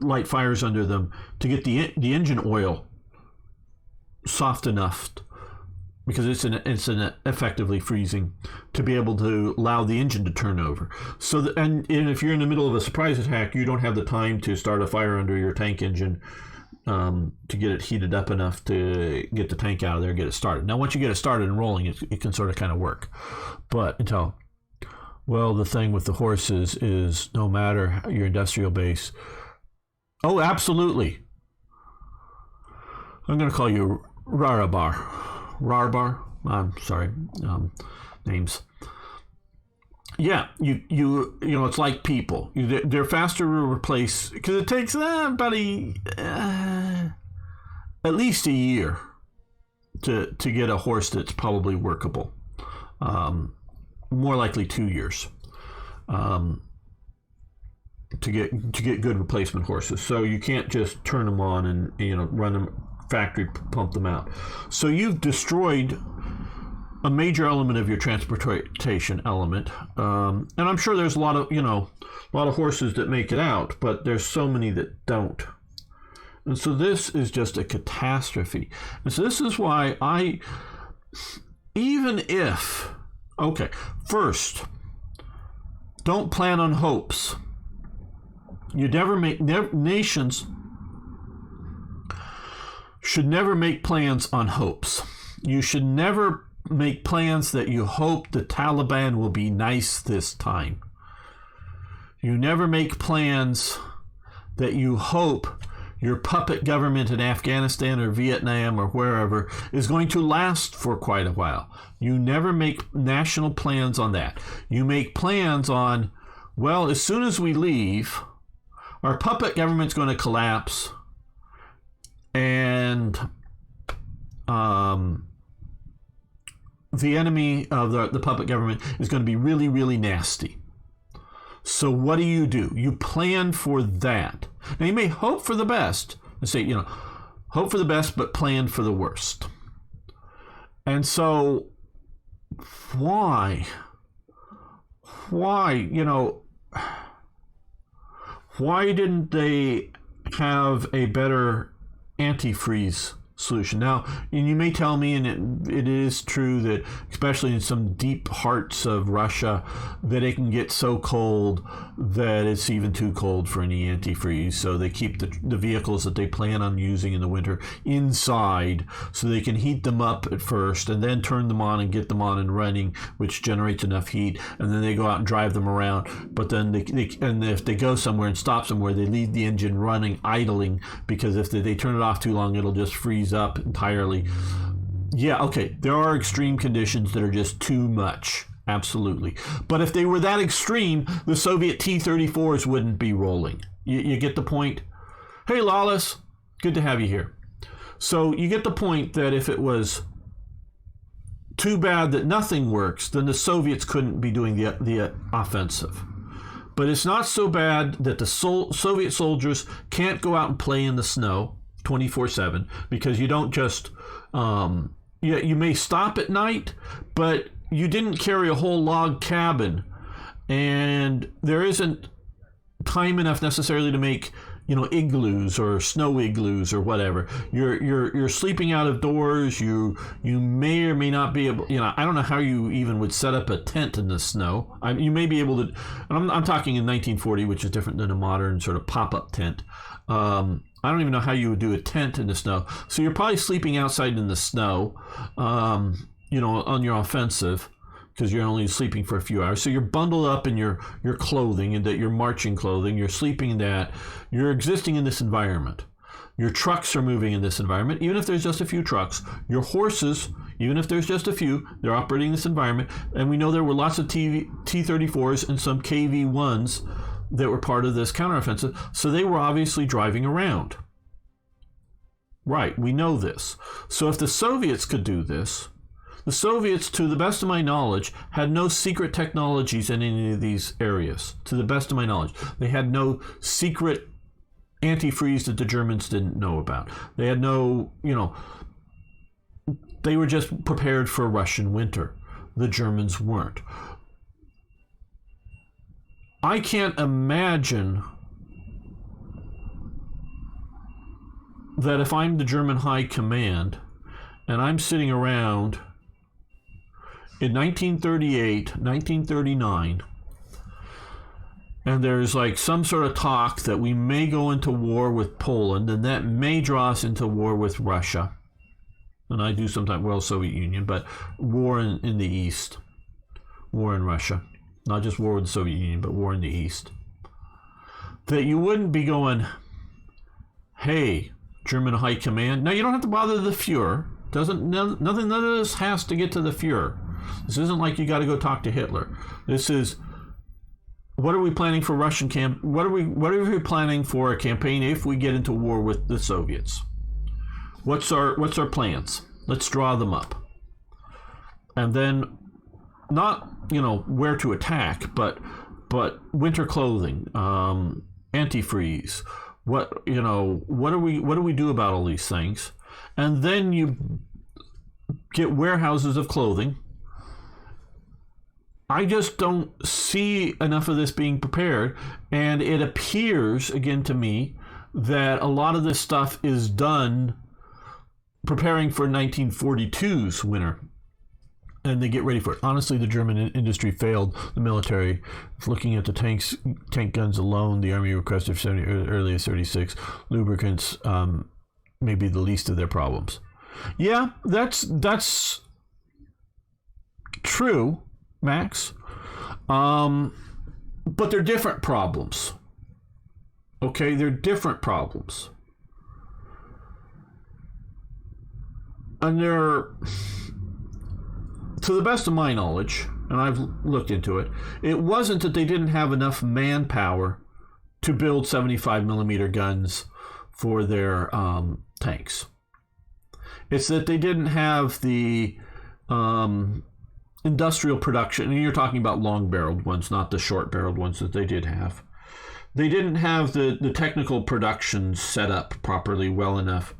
light fires under them to get the engine oil soft enough, because it's effectively freezing, to be able to allow the engine to turn over. So and if you're in the middle of a surprise attack, you don't have the time to start a fire under your tank engine to get it heated up enough to get the tank out of there and get it started. Now, once you get it started and rolling, it can sort of kind of work. But the thing with the horses is, no matter your industrial base. Oh, absolutely. I'm going to call you Rarbar. I'm sorry, names. Yeah, it's like people. They're faster to replace, because it takes about at least a year to get a horse that's probably workable. More likely 2 years to get good replacement horses. So you can't just turn them on and run them factory, pump them out. So you've destroyed a major element of your transportation element, and I'm sure there's a lot of horses that make it out, but there's so many that don't. And so this is just a catastrophe. And so this is why first, don't plan on hopes. Nations should never make plans on hopes. You should never make plans that you hope the Taliban will be nice this time. You never make plans that you hope your puppet government in Afghanistan or Vietnam or wherever is going to last for quite a while. You never make national plans on that. You make plans on, well, as soon as we leave, our puppet government's going to collapse, and the enemy of the puppet government is going to be really, really nasty. So what do? You plan for that. Now, you may hope for the best and say, hope for the best, but plan for the worst. And so why, why didn't they have a better antifreeze solution? Now, and you may tell me, and it is true that especially in some deep hearts of Russia, that it can get so cold that it's even too cold for any antifreeze, so they keep the vehicles that they plan on using in the winter inside so they can heat them up at first and then turn them on and get them on and running, which generates enough heat, and then they go out and drive them around. But then and if they go somewhere and stop somewhere, they leave the engine running, idling, because if they turn it off too long, it'll just freeze up entirely. Yeah, okay, there are extreme conditions that are just too much, absolutely. But if they were that extreme, the Soviet T-34s wouldn't be rolling. You get the point? Hey, Lawless, good to have you here. So you get the point that if it was too bad that nothing works, then the Soviets couldn't be doing the offensive. But it's not so bad that the Soviet soldiers can't go out and play in the snow 24/7, because you don't just you may stop at night, but you didn't carry a whole log cabin, and there isn't time enough necessarily to make igloos or snow igloos or whatever. You're sleeping out of doors. You may or may not be able. I don't know how you even would set up a tent in the snow. You may be able to. And I'm talking in 1940, which is different than a modern sort of pop-up tent. I don't even know how you would do a tent in the snow. So you're probably sleeping outside in the snow, on your offensive, because you're only sleeping for a few hours. So you're bundled up in your clothing, and that your marching clothing. You're sleeping in that. You're existing in this environment. Your trucks are moving in this environment, even if there's just a few trucks. Your horses, even if there's just a few, they're operating in this environment. And we know there were lots of T-34s and some KV-1s that were part of this counteroffensive, so they were obviously driving around. Right, we know this. So if the Soviets could do this, the Soviets, to the best of my knowledge, had no secret technologies in any of these areas, to the best of my knowledge. They had no secret antifreeze that the Germans didn't know about. They had no, they were just prepared for a Russian winter. The Germans weren't. I can't imagine that if I'm the German High Command and I'm sitting around in 1938, 1939, and there's like some sort of talk that we may go into war with Poland, and that may draw us into war with Russia. And I do sometimes, well, Soviet Union, but war in the East, war in Russia. Not just war with the Soviet Union, but war in the East. That you wouldn't be going, hey, German High Command. Now, you don't have to bother the Fuhrer. None of this has to get to the Fuhrer. This isn't like you got to go talk to Hitler. This is, what are we planning for Russian what are we planning for a campaign if we get into war with the Soviets? What's our plans? Let's draw them up. And then, not where to attack, but winter clothing, antifreeze. What do we do about all these things? And then you get warehouses of clothing. I just don't see enough of this being prepared, and it appears again to me that a lot of this stuff is done preparing for 1942's winter. And they get ready for it. Honestly, the German industry failed the military. Looking at the tank guns alone, the Army requested early as 36. Lubricants may be the least of their problems. Yeah, that's true, Max. But they're different problems. Okay, they're different problems. And they're, to the best of my knowledge, and I've looked into it, it wasn't that they didn't have enough manpower to build 75 millimeter guns for their tanks. It's that they didn't have the industrial production, and you're talking about long-barreled ones, not the short-barreled ones that they did have. They didn't have the technical production set up properly well enough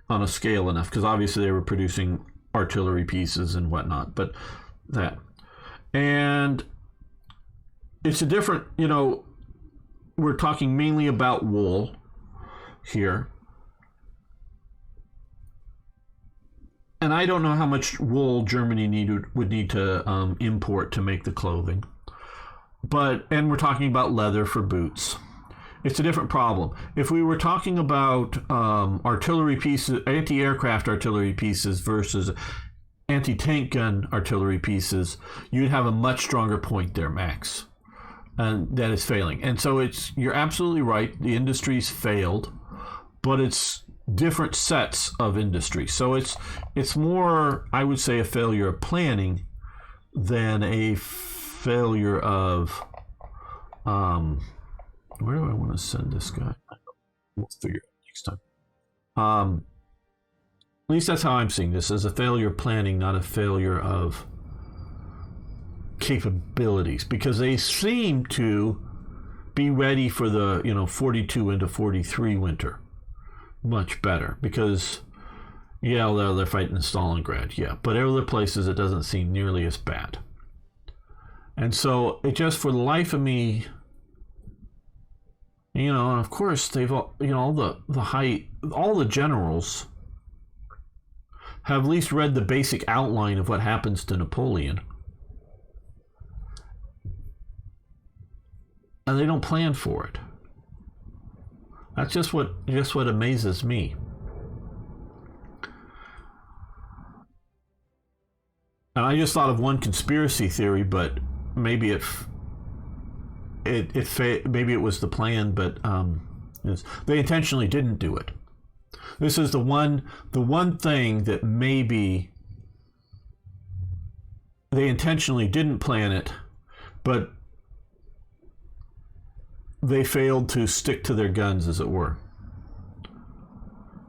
on a scale enough, because obviously they were producing artillery pieces and whatnot, but that. And it's a different, we're talking mainly about wool here. And I don't know how much wool Germany would need to import to make the clothing. And we're talking about leather for boots. It's a different problem. If we were talking about artillery pieces, anti-aircraft artillery pieces versus anti-tank gun artillery pieces, you'd have a much stronger point there, Max. And that is failing. And so you're absolutely right. The industry's failed, but it's different sets of industry. So it's more, I would say, a failure of planning than a failure of where do I want to send this guy? We'll figure it out next time. At least that's how I'm seeing this, as a failure of planning, not a failure of capabilities, because they seem to be ready for the 42 into 43 winter much better, because they're fighting in Stalingrad, but other places it doesn't seem nearly as bad. And so it just, for the life of me, and of course they've all the generals have at least read the basic outline of what happens to Napoleon, and they don't plan for it. That's just what amazes me. And I just thought of one conspiracy theory, but maybe maybe it was the plan, but they intentionally didn't do it. This is the one thing that maybe they intentionally didn't plan it, but they failed to stick to their guns, as it were.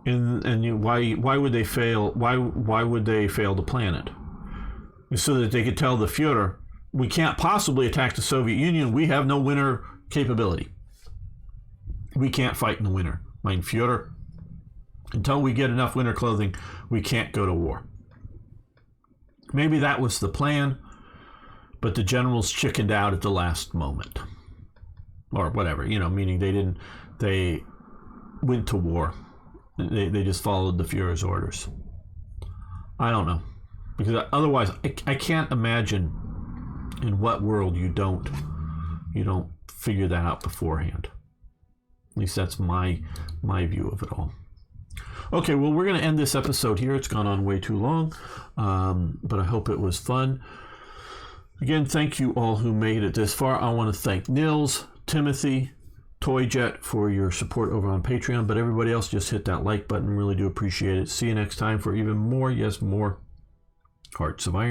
Why would they fail? Why would they fail to plan it? So that they could tell the Führer, we can't possibly attack the Soviet Union. We have no winter capability. We can't fight in the winter. Mein Führer, until we get enough winter clothing, we can't go to war. Maybe that was the plan, but the generals chickened out at the last moment. Or whatever, meaning they went to war. They just followed the Führer's orders. I don't know. Because otherwise, I can't imagine in what world you don't figure that out beforehand. At least that's my view of it all. Okay, well, we're going to end this episode here. It's gone on way too long, but I hope it was fun. Again, thank you all who made it this far. I want to thank Nils, Timothy, Toyjet for your support over on Patreon, but everybody else, just hit that like button. Really do appreciate it. See you next time for even more, more Hearts of Iron.